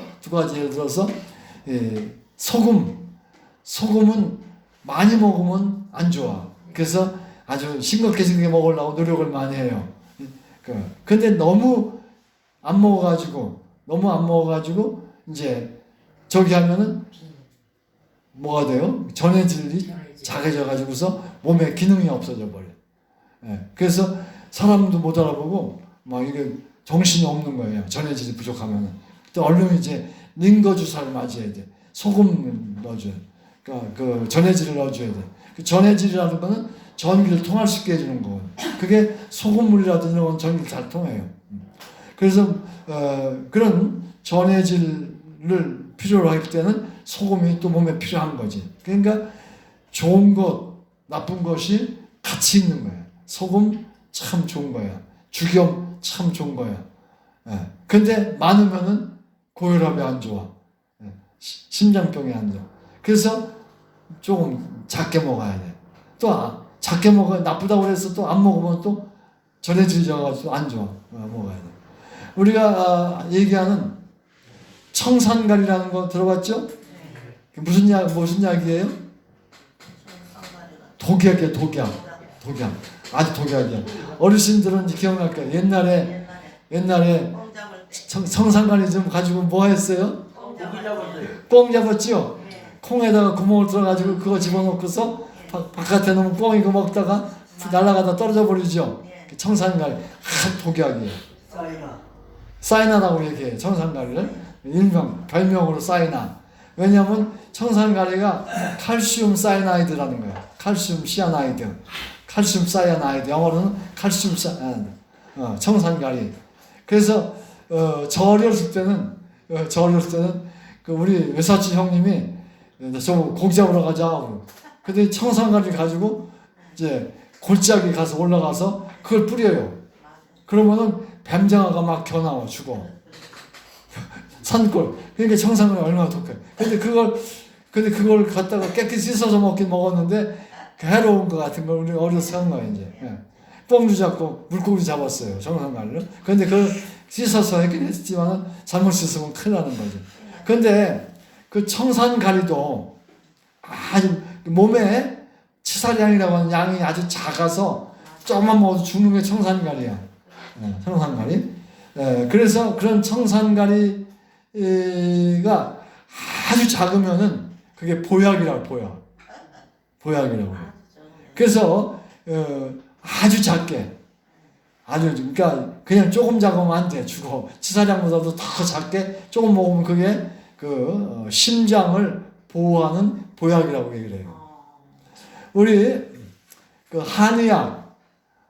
소금은 많이 먹으면 안 좋아. 그래서 아주 싱겁게 먹으려고 노력을 많이 해요. 근데 너무 안 먹어가지고 이제 저기 하면은 뭐가 돼요? 전해질이 작아져가지고서 몸에 기능이 없어져 버려. 그래서 사람도 못 알아보고 막 이게 정신이 없는 거예요. 전해질이 부족하면은. 또 얼른 이제 링거 주사를 맞아야 돼. 소금 넣어줘야 돼. 그러니까 그 전해질을 넣어줘야 돼. 그 전해질이라는 거는 전기를 통할 수 있게 해주는 거예요. 그게 소금물이라든지 이런 건 전기를 잘 통해요. 그래서 그런 전해질을 필요로 할 때는 소금이 또 몸에 필요한 거지. 그러니까 좋은 것, 나쁜 것이 같이 있는 거야. 소금 참 좋은 거야. 죽염 참 좋은 거야. 근데 많으면은 고혈압이 안 좋아. 심장병이 안 좋아. 그래서 조금 작게 먹어야 돼. 또 작게 먹어야 나쁘다고 해서 또 안 먹으면 또 전해질이 져가지고 안 좋아. 먹어야 돼. 우리가 얘기하는 청산가리라는 거 들어봤죠? 무슨 약이에요? 독약이에요, 독약. 아주 독약이야. 어르신들은 기억날 거예요. 옛날에 청산가리 좀 가지고 뭐 했어요? 꽁 잡았죠? 콩에다가 구멍을 뚫어가지고 그거 집어넣고서 바깥에 놓으면 꽁이 거 먹다가 날아가다 떨어져 버리죠? 청산가리. 독약이에요. 사이나라고 얘기해요. 청산가리를. 별명으로 사이나. 왜냐하면 청산가리가 칼슘 사이나이드라는 거야. 칼슘 시아나이드. 칼슘 사이아나이드. 영어로는 칼슘 청산가리. 그래서 저 어렸을 때는 그 우리 외사촌 형님이 저 고기 잡으러 가자. 근데 청산가리 가지고 이제 골짜기 가서 올라가서 그걸 뿌려요. 그러면은 뱀장어가 막 겨나와 죽어. 산골. 그러니까 청산가리 얼마나 독해. 근데 그걸 갖다가 깨끗이 씻어서 먹었는데 해로운 것 같은 걸 우리 어려서 한 거야 이제. 뽕도 잡고 물고기 잡았어요 청산가리를. 근데 그걸 씻어서 했긴 했지만 잘못 씻으면 큰일 나는 거죠. 근데 그 청산가리도 아주 몸에 치사량이라고 하는 양이 아주 작아서 조금만 먹어도 죽는 게 청산가리야. 청산가리. 그래서 그런 청산가리가 아주 작으면은 그게 보약이라고 해요. 그래서 아주 작게, 그러니까 그냥 조금 작으면 안 돼. 죽어. 치사량보다도 더 작게 조금 먹으면 그게 그 심장을 보호하는 보약이라고 얘기를 해요. 우리 그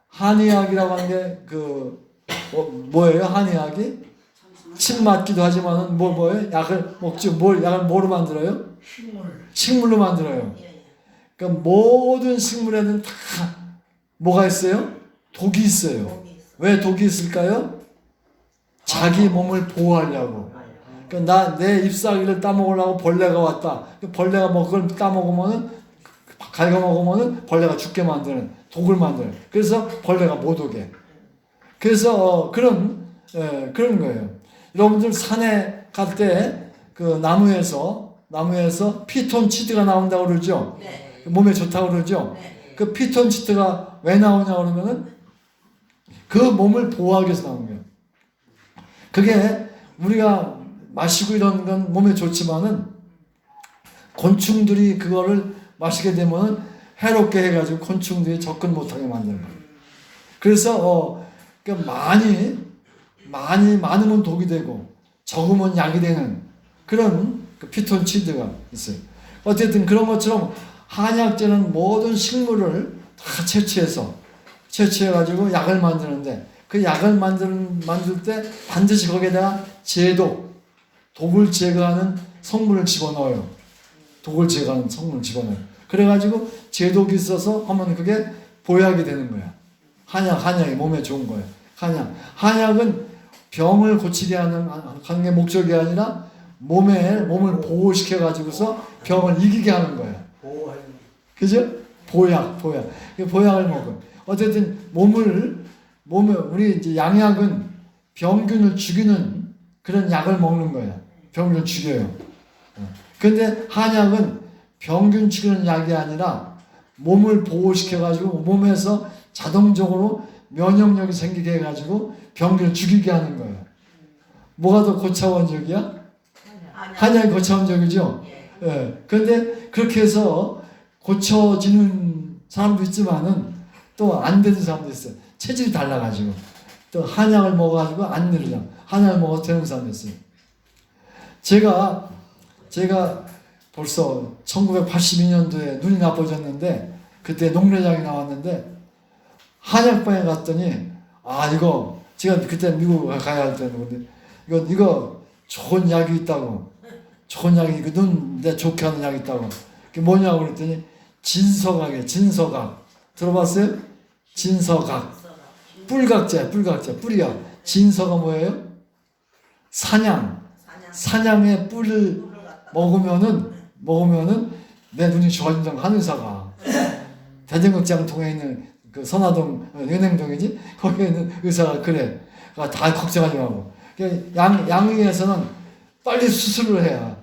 한의학이라고 하는 게 뭐예요? 한의학이 침 맞기도 하지만은 뭐예요? 약을 먹지. 약을 뭐로 만들어요? 식물로 만들어요. 그러니까 모든 식물에는 다 뭐가 있어요? 독이 있어요. 왜 독이 있을까요? 자기 몸을 보호하려고. 그러니까 내 잎사귀를 따먹으려고 벌레가 왔다. 벌레가 그걸 따먹으면은 갉아먹으면은 벌레가 죽게 만드는 독을 만드는. 그래서 벌레가 못 오게. 그래서 그런 거예요. 여러분들 산에 갈 때 그 나무에서 피톤치드가 나온다고 그러죠. 네. 몸에 좋다고 그러죠. 네. 그 피톤치드가 왜 나오냐 그러면은 그 몸을 보호하기 위해서 나오는 거예요. 그게 우리가 마시고 이런 건 몸에 좋지만은 곤충들이 그거를 마시게 되면은 해롭게 해가지고 곤충들이 접근 못하게 만드는 거예요. 그래서 그러니까 많으면 독이 되고 적으면 약이 되는 그런 그 피톤치드가 있어요. 어쨌든 그런 것처럼 한약재는 모든 식물을 다 채취해가지고 약을 만드는데 그 약을 만들 때 반드시 거기에다가 독을 제거하는 성분을 집어넣어요. 독을 제거하는 성분을 집어넣어요. 그래가지고 제독이 있어서 하면 그게 보약이 되는 거야. 한약이 몸에 좋은 거예요. 한약은 병을 고치게 하는 게 목적이 아니라 몸을 보호시켜가지고서 병을 이기게 하는 거예요. 보호하는. 그죠? 보약을 먹어. 어쨌든 우리 이제 양약은 병균을 죽이는 그런 약을 먹는 거예요. 병균을 죽여요. 근데 한약은 병균 죽이는 약이 아니라 몸을 보호시켜가지고 몸에서 자동적으로 면역력이 생기게 해가지고 병균을 죽이게 하는 거예요. 뭐가 더 고차원적이야? 한약이 고차원적이죠? 예. 근데 그렇게 해서 고쳐지는 사람도 있지만은 또 안 되는 사람도 있어요. 체질이 달라가지고. 또 한약을 먹어가지고 안 되잖아. 한약을 먹어서 되는 사람도 있어요. 제가 벌써 1982년도에 눈이 나빠졌는데 그때 농내장이 나왔는데 한약방에 갔더니 이거 제가 그때 미국 가야 할 때는 이거 좋은 약이 있다고. 좋은 약이 눈 좋게 하는 약이 있다고. 그게 뭐냐고 그랬더니 진서각이에요. 진서각. 들어봤어요? 진서각. 뿔각자, 뿌리야. 진서가 뭐예요? 사냥의 뿔을 먹으면은 내 눈이 좋아진다고 한 의사가. 대전극장 통에 있는 그 선화동, 은행동이지? 거기에 있는 의사가 그래. 다 걱정하지 말고. 양의에서는 빨리 수술을 해야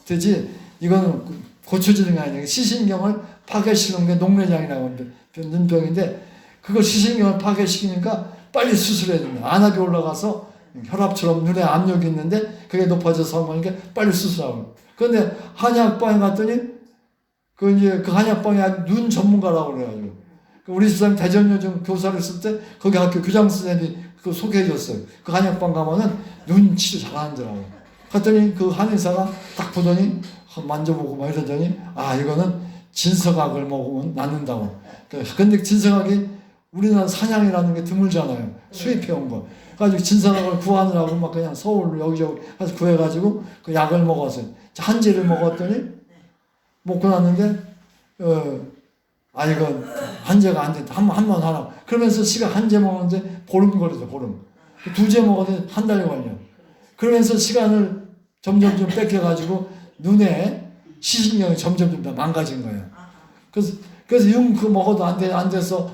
되지. 이거는 고쳐지는 게 아니라 시신경을 파괴시키는 게 녹내장이라고 하는데 눈병인데 그걸 시신경을 파괴시키니까 빨리 수술해야 된다. 안압이 올라가서 혈압처럼 눈에 압력이 있는데 그게 높아져서 하니까 빨리 수술하고. 그런데 한약방에 갔더니 그 한약방이 눈 전문가라고 그래가지고 우리 집사람 대전여중 교사를 했을 때 거기 학교 교장 선생님이 그거 소개해줬어요. 그 한약방 가면은 눈 치료 잘하는더라고. 갔더니 그 한의사가 딱 보더니 만져보고 막 이러더니 이거는 진서각을 먹으면 낫는다고. 근데 진서각이 우리나라 사냥이라는 게 드물잖아요. 수입해온 거. 그래가지고 진서각을 구하느라고 막 그냥 서울 여기저기 해서 구해가지고 그 약을 먹었어요. 한제를 먹었더니 먹고 났는데 이건 한제가 안 된다. 한 번 하라. 그러면서 한제 먹었는데 보름 걸려서 보름. 2제 먹었는데 한 달이 걸려. 그러면서 시간을 점점 좀 뺏겨가지고 눈에 시신경이 점점 더 망가진 거예요. 그래서 그거 먹어도 안 돼서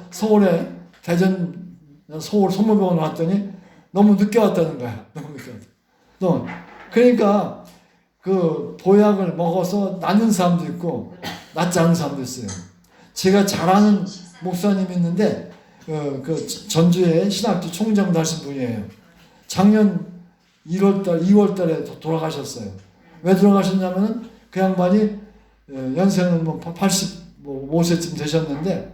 서울 소모병원 왔더니 너무 늦게 왔다는 거야. 너무 늦게 왔다. 그러니까 그 보약을 먹어서 낫는 사람도 있고 낫지 않은 사람도 있어요. 제가 잘 아는 목사님이 있는데 그 전주에 신학교 총장도 하신 분이에요. 작년 2월달에 돌아가셨어요. 왜 돌아가셨냐면은 그 양반이 연세는 85세쯤 되셨는데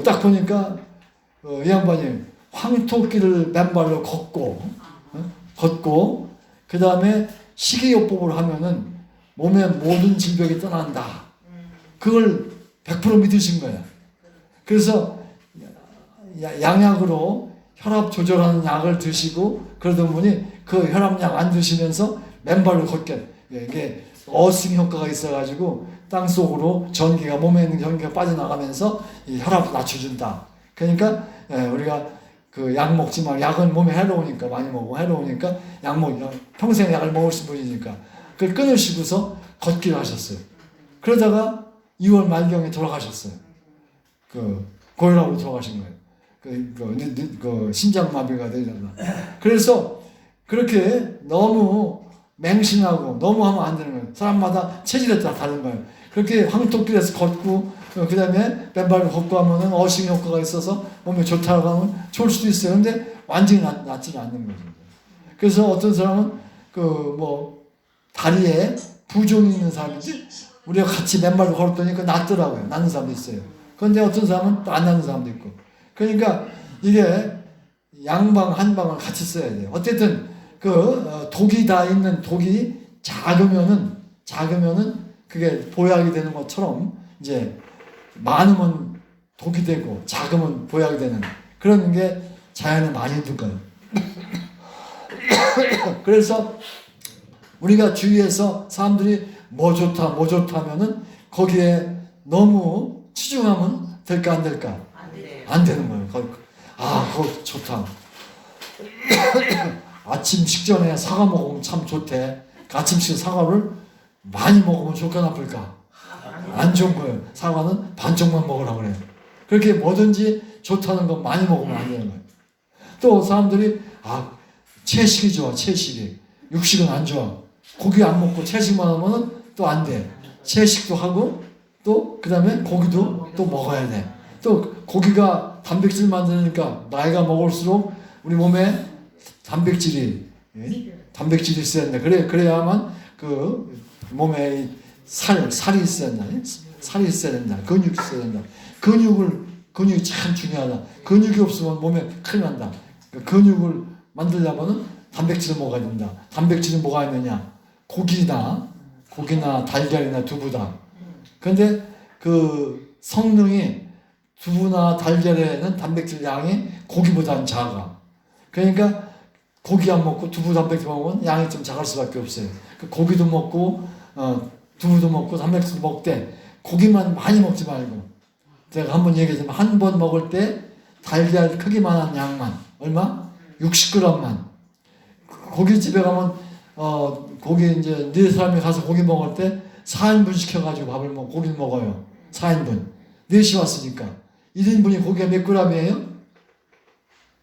딱 보니까 이 양반이 황토끼를 맨발로 걷고 그 다음에 식이요법을 하면은 몸의 모든 질병이 떠난다. 그걸 100% 믿으신 거야. 그래서 양약으로 혈압 조절하는 약을 드시고 그러던 분이 그 혈압약 안 드시면서 맨발로 걷게 이게 어스팅 효과가 있어가지고 땅 속으로 몸에 있는 전기가 빠져나가면서 이 혈압을 낮춰준다. 그러니까 우리가 그 약 먹지 말고 약은 몸에 해로우니까 많이 먹고 해로우니까 평생 약을 먹으신 분이니까 그걸 끊으시고서 걷기를 하셨어요. 그러다가 2월 말경에 돌아가셨어요. 고혈압으로 돌아가신 거예요. 심장마비가 되잖아. 그래서 그렇게 너무 맹신하고 너무 하면 안 되는 거예요. 사람마다 체질에 따라 다른 거예요. 그렇게 황토길에서 걷고 그 다음에 맨발로 걷고 하면은 어식 효과가 있어서 몸에 좋다고 하면 좋을 수도 있어요. 근데 완전히 낫지는 않는 거죠. 그래서 어떤 사람은 그 뭐 다리에 부종이 있는 사람인데 우리가 같이 맨발로 걸었더니 그 낫더라고요. 낫는 사람도 있어요. 그런데 어떤 사람은 또 안 낫는 사람도 있고. 그러니까 이게 양방 한방을 같이 써야 돼요. 어쨌든 그 독이 다 있는 독이 작으면은 그게 보약이 되는 것처럼 이제 많으면 독이 되고 작으면 보약이 되는 그런 게 자연에 많이 있는 거예요. 그래서 우리가 주위에서 사람들이 뭐 좋다 하면은 거기에 너무 치중하면 될까 안 될까? 안 돼요. 안 되는 거예요. 그거 좋다. 아침 식전에 사과 먹으면 참 좋대. 아침식 사과를 많이 먹으면 좋을까 나쁠까? 안 좋은 거예요. 사과는 반쪽만 먹으라고 그래요. 그렇게 뭐든지 좋다는 거 많이 먹으면 안 되는 거예요. 또 사람들이 채식이 좋아. 채식이. 육식은 안 좋아. 고기 안 먹고 채식만 하면은 또 안 돼. 채식도 하고 또 그다음에 고기도 또 먹어야 돼. 또 고기가 단백질 만드니까 나이가 먹을수록 우리 몸에 단백질이 있어야 된다. 그래야만 그 몸에 살이 있어야 된다. 살이 있어야 된다. 근육이 있어야 된다. 근육이 참 중요하다. 근육이 없으면 몸에 큰일 난다. 근육을 만들려면은 단백질을 먹어야 된다. 단백질이 뭐가 있느냐? 고기나 달걀이나 두부다. 근데 그 성능이 두부나 달걀에는 단백질 양이 고기보다는 작아. 그러니까 고기 안 먹고 두부 단백질 먹으면 양이 좀 작을 수밖에 없어요. 고기도 먹고 두부도 먹고 단백질 먹되 고기만 많이 먹지 말고 제가 한번 얘기했지만 한 번 먹을 때 달걀 크기만한 양만 얼마? 60g만. 고깃집에 가면 고기 이제 네 사람이 가서 고기 먹을 때 4인분 시켜가지고 고기를 먹어요. 4인분. 4시 왔으니까. 1인분이 고기가 몇 g이에요?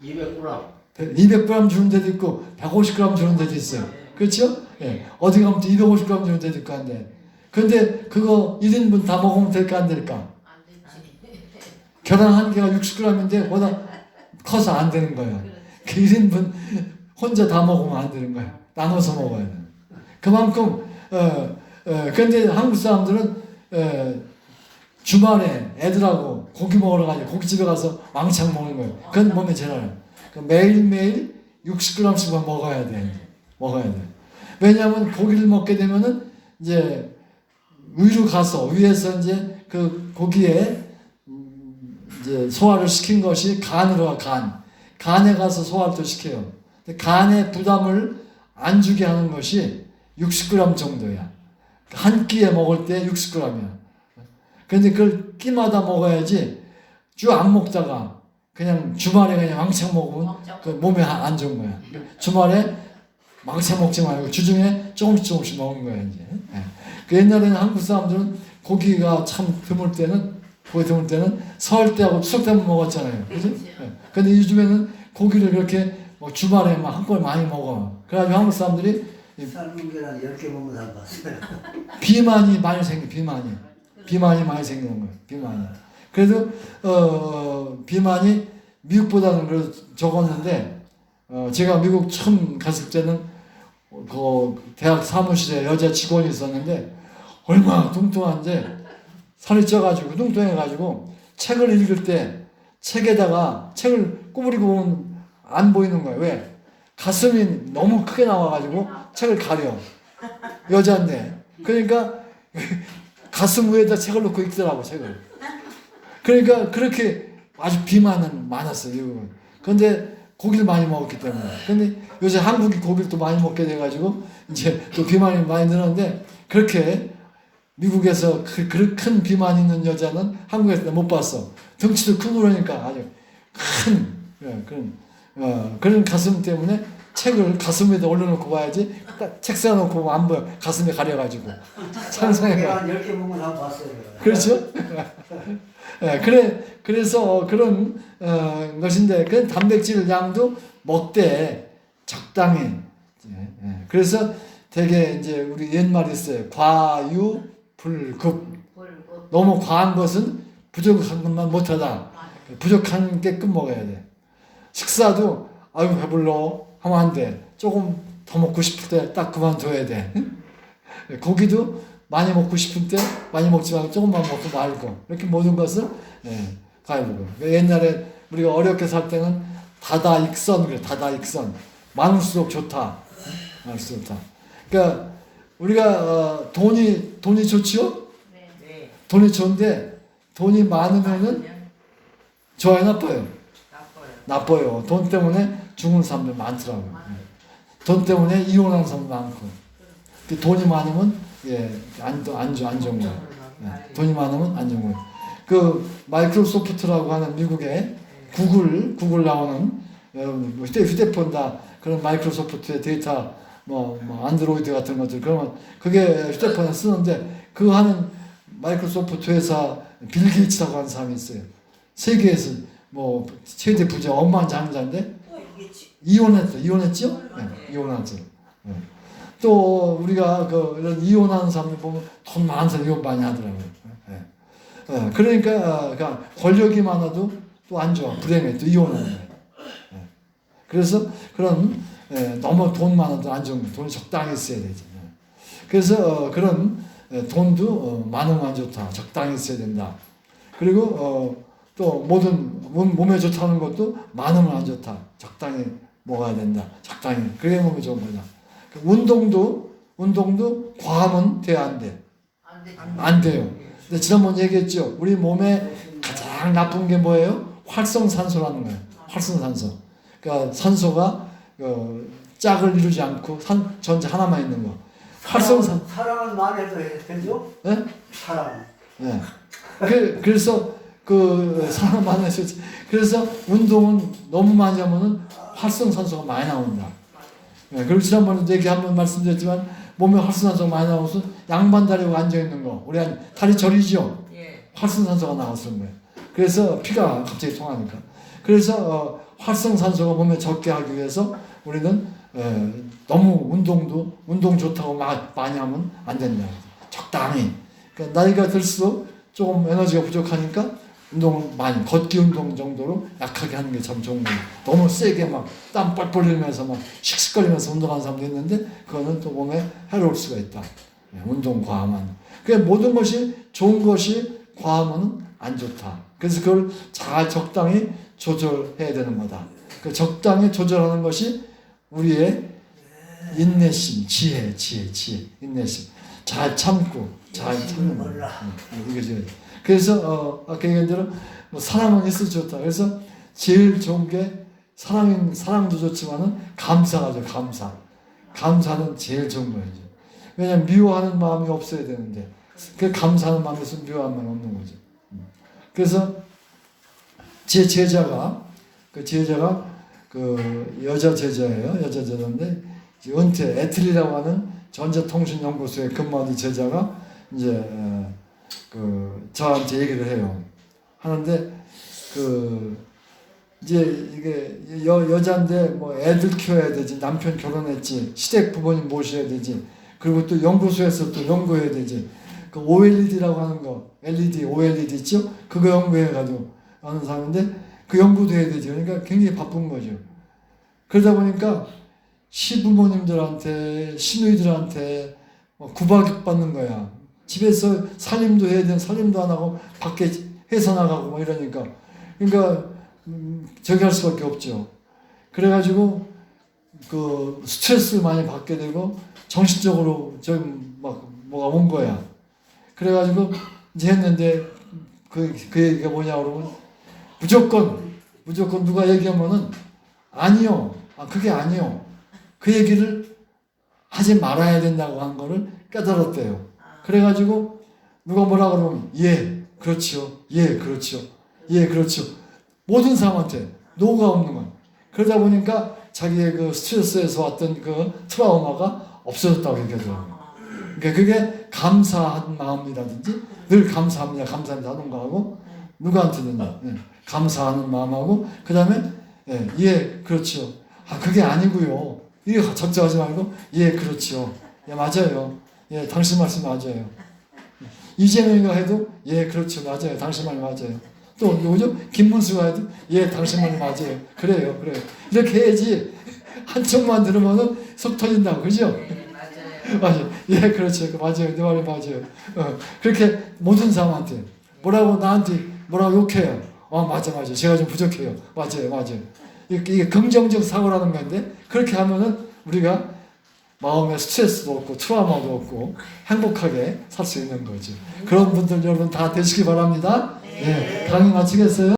200g. 200g 주는 데도 있고 150g 주는 데도 있어요. 그렇죠? 예. 어디 가면 또 250g 주는 데도 있고 한데. 근데 그거 1인분 다 먹으면 될까 안 될까? 안 되지. 계란 한 개가 60g인데 보다 커서 안 되는 거예요. 그 1인분 혼자 다 먹으면 안 되는 거예요. 나눠서 먹어야 돼. 그만큼 근데 한국 사람들은 주말에 애들하고 고기 먹으러 가지고 고깃집에 가서 왕창 먹는 거예요. 그건 몸에 제일 알아요. 매일매일 60g씩만 먹어야 돼. 왜냐하면 고기를 먹게 되면은 이제 위에서 이제 그 고기에 이제 소화를 시킨 것이 간으로 가. 간에 가서 소화를 또 시켜요. 간에 부담을 안 주게 하는 것이 60g 정도야. 한 끼에 먹을 때 60g이야. 그런데 그걸 끼마다 먹어야지 쭉 안 먹다가 그냥 주말에 그냥 왕창 먹으면 그 몸에 안 좋은 거야. 주말에 왕창 먹지 말고 주중에 조금씩 먹는 거야 이제. 그 옛날에는 한국 사람들은 고기가 참 드물 때는 설 때하고 추석 때만 먹었잖아요. 그죠? 근데 요즘에는 고기를 그렇게 뭐 주말에 막 한꺼번에 많이 먹어. 그래가지고 한국 사람들이 삶은 계란 10개 먹는 사람 봤어요. 비만이 많이 많이 생기는 거예요. 비만이. 그래도 비만이 미국보다는 그래도 적었는데 제가 미국 처음 갔을 때는 그 대학 사무실에 여자 직원이 있었는데 얼마나 뚱뚱한데 살이 쪄가지고 뚱뚱해가지고 책을 읽을 때 책에다가 책을 구부리고 보면 안 보이는 거예요. 왜? 가슴이 너무 크게 나와가지고 책을 가려. 여자인데. 그러니까 가슴 위에다 책을 놓고 읽더라고, 책을. 그러니까 그렇게 아주 비만은 많았어요, 미국은. 그런데 고기를 많이 먹었기 때문에. 근데 요새 한국이 고기를 또 많이 먹게 돼가지고 이제 또 비만이 많이 늘었는데 그렇게 미국에서 그 큰 비만 있는 여자는 한국에서 못 봤어. 덩치도 크고 그러니까 아주 그런 가슴 때문에 책을 가슴에다 올려놓고 봐야지 딱 책상 놓고 안 보여. 가슴에 가려가지고 상상해봐. 계란 10개 먹는 사람 봤어요. 그렇죠? 그래서 그런 것인데 그 단백질 양도 먹되 적당히. 그래서 되게 이제 우리 옛말이 있어요. 과유불급. 너무 과한 것은 부족한 것만 못하다. 부족한 게 끝 먹어야 돼. 식사도 아유 배불러 하면 안 돼. 조금 더 먹고 싶을 때 딱 그만둬야 돼. 고기도 많이 먹고 싶을 때 많이 먹지 말고 조금만 먹고 말고 이렇게 모든 것을 가지고 옛날에 우리가 어렵게 살 때는 다다익선 그래. 다다익선 많을수록 좋다. 많을수록 좋다. 그러니까 우리가 돈이 좋지요? 네. 돈이 좋은데 돈이 많으면은 좋아요, 나빠요? 나빠요. 나빠요. 돈 때문에 죽는 사람들 많더라고요. 돈 때문에 이혼하는 사람도 많고. 돈이 많으면 안 좋은 거예요. 돈이 많으면 안 좋은 거예요. 그 마이크로소프트라고 하는 미국의 구글 나오는 휴대폰 다 그런 마이크로소프트의 데이터 뭐 안드로이드 같은 것들 그러면 그게 휴대폰에 쓰는데 그거 하는 마이크로소프트 회사 빌 게이츠라고 하는 사람이 있어요. 세계에서 뭐 최대 부자 억만장자인데 이혼했죠? 네, 이혼하죠. 네. 또 우리가 이런 이혼하는 사람들 보면 돈 많은 사람 이혼 많이 하더라고요. 네. 네. 그러니까 권력이 많아도 또 안 좋아. 불행해. 또 이혼하는 거예요. 네. 그래서 그런 너무 돈 많아도 안 좋은 거예요. 돈이 적당히 써야 되죠. 네. 그래서 그런 돈도 많으면 안 좋다. 적당히 써야 된다. 그리고 또 모든 몸에 좋다는 것도 많으면 안 좋다. 적당히 먹어야 된다. 적당히. 그게 몸에 좋은 거다. 운동도 과하면 돼, 안 돼? 안 돼요. 근데 지난번에 얘기했죠. 우리 몸에 가장 나쁜 게 뭐예요? 활성산소라는 거예요. 활성산소. 그러니까 산소가 짝을 이루지 않고 전체 하나만 있는 거. 사랑은 말해도 되죠? 네? 사랑. 네. 그래서 사람 만나서 그래서 운동은 너무 많이 하면은 활성산소가 많이 나온다. 네, 그리고 지난번에도 얘기 한번 말씀드렸지만 몸에 활성산소가 많이 나와서 양반 다리고 앉아 있는 거, 우리 다리 저리죠. 활성산소가 나왔던 거예요. 그래서 피가 갑자기 통하니까. 그래서 활성산소가 몸에 적게 하기 위해서 우리는 너무 운동 좋다고 많이 하면 안 된다. 적당히. 그러니까 나이가 들수록 조금 에너지가 부족하니까 운동을 많이 걷기 운동 정도로 약하게 하는 게 참 좋은 거예요. 너무 세게 막 땀 뻘뻘 흘리면서 막 씩씩거리면서 운동하는 사람도 있는데 그거는 또 몸에 해로울 수가 있다. 운동 과하면. 그러니까 모든 것이 좋은 것이 과하면 안 좋다. 그래서 그걸 잘 적당히 조절해야 되는 거다. 그 적당히 조절하는 것이 우리의 인내심, 지혜, 인내심. 잘 참고 잘 참는 거예요. 이게 그래서 아까 얘기한 대로 뭐 사랑은 있어 좋다. 그래서 제일 좋은 게 사랑도 좋지만은 감사가 죠. 감사는 제일 좋은 거예요. 왜냐면 미워하는 마음이 없어야 되는데 그 감사하는 마음이 있으면 미워하는 마음이 없는 거죠. 그래서 제 제자가 여자 제자예요. 여자 제자인데 은퇴 에틀리라고 하는 전자통신연구소에 근무하는 제자가 이제 저한테 얘기를 해요. 하는데 이제 이게 여자인데 뭐 애들 키워야 되지, 남편 결혼했지, 시댁 부모님 모셔야 되지, 그리고 또 연구소에서 또 연구해야 되지. 그 OLED라고 하는 거, LED, OLED 있죠? 그거 연구해가지고 하는 사람인데 그 연구도 해야 되죠. 그러니까 굉장히 바쁜 거죠. 그러다 보니까 시부모님들한테, 시누이들한테 구박받는 거야. 집에서 살림도 해야 되는 살림도 안 하고 밖에 회사 나가고 막 이러니까. 그러니까 저기 할 수밖에 없죠. 그래가지고 스트레스를 많이 받게 되고 정신적으로 좀 막 뭐가 온 거야. 그래가지고 이제 했는데 그 얘기가 뭐냐 그러면 무조건 누가 얘기하면은 아니요. 그게 아니요. 그 얘기를 하지 말아야 된다고 한 거를 깨달았대요. 그래가지고 누가 뭐라 그러면 그렇지요. 그렇죠. 모든 사람한테 노가 없는 거야. 그러다 보니까 자기의 그 스트레스에서 왔던 그 트라우마가 없어졌다고 얘기하더라고요. 그러니까 그게 감사한 마음이라든지 늘 감사합니다 하는 거하고 누구한테든 감사하는 마음하고 그 다음에 그렇죠. 그게 아니고요. 이게 적자하지 말고 그렇죠. 맞아요. 당신 말씀 맞아요. 이재명이가 해도 예 그렇죠 맞아요 당신 말이 맞아요. 또 누구죠? 김문수가 해도 예 당신 말이 맞아요. 그래요 그래요. 이렇게 해야지 한쪽만 들으면은 속 터진다고 그죠? 네, 맞아요. 맞아요. 예 그렇죠 맞아요 내 말이 맞아요. 그렇게 모든 사람한테 뭐라고 나한테 뭐라고 욕해요. 맞아 제가 좀 부족해요. 맞아요. 이게 긍정적 사고라는 건데 그렇게 하면은 우리가 마음에 스트레스도 없고 트라우마도 없고 행복하게 살 수 있는 거죠. 그런 분들 여러분 다 되시기 바랍니다. 네. 강의 마치겠어요?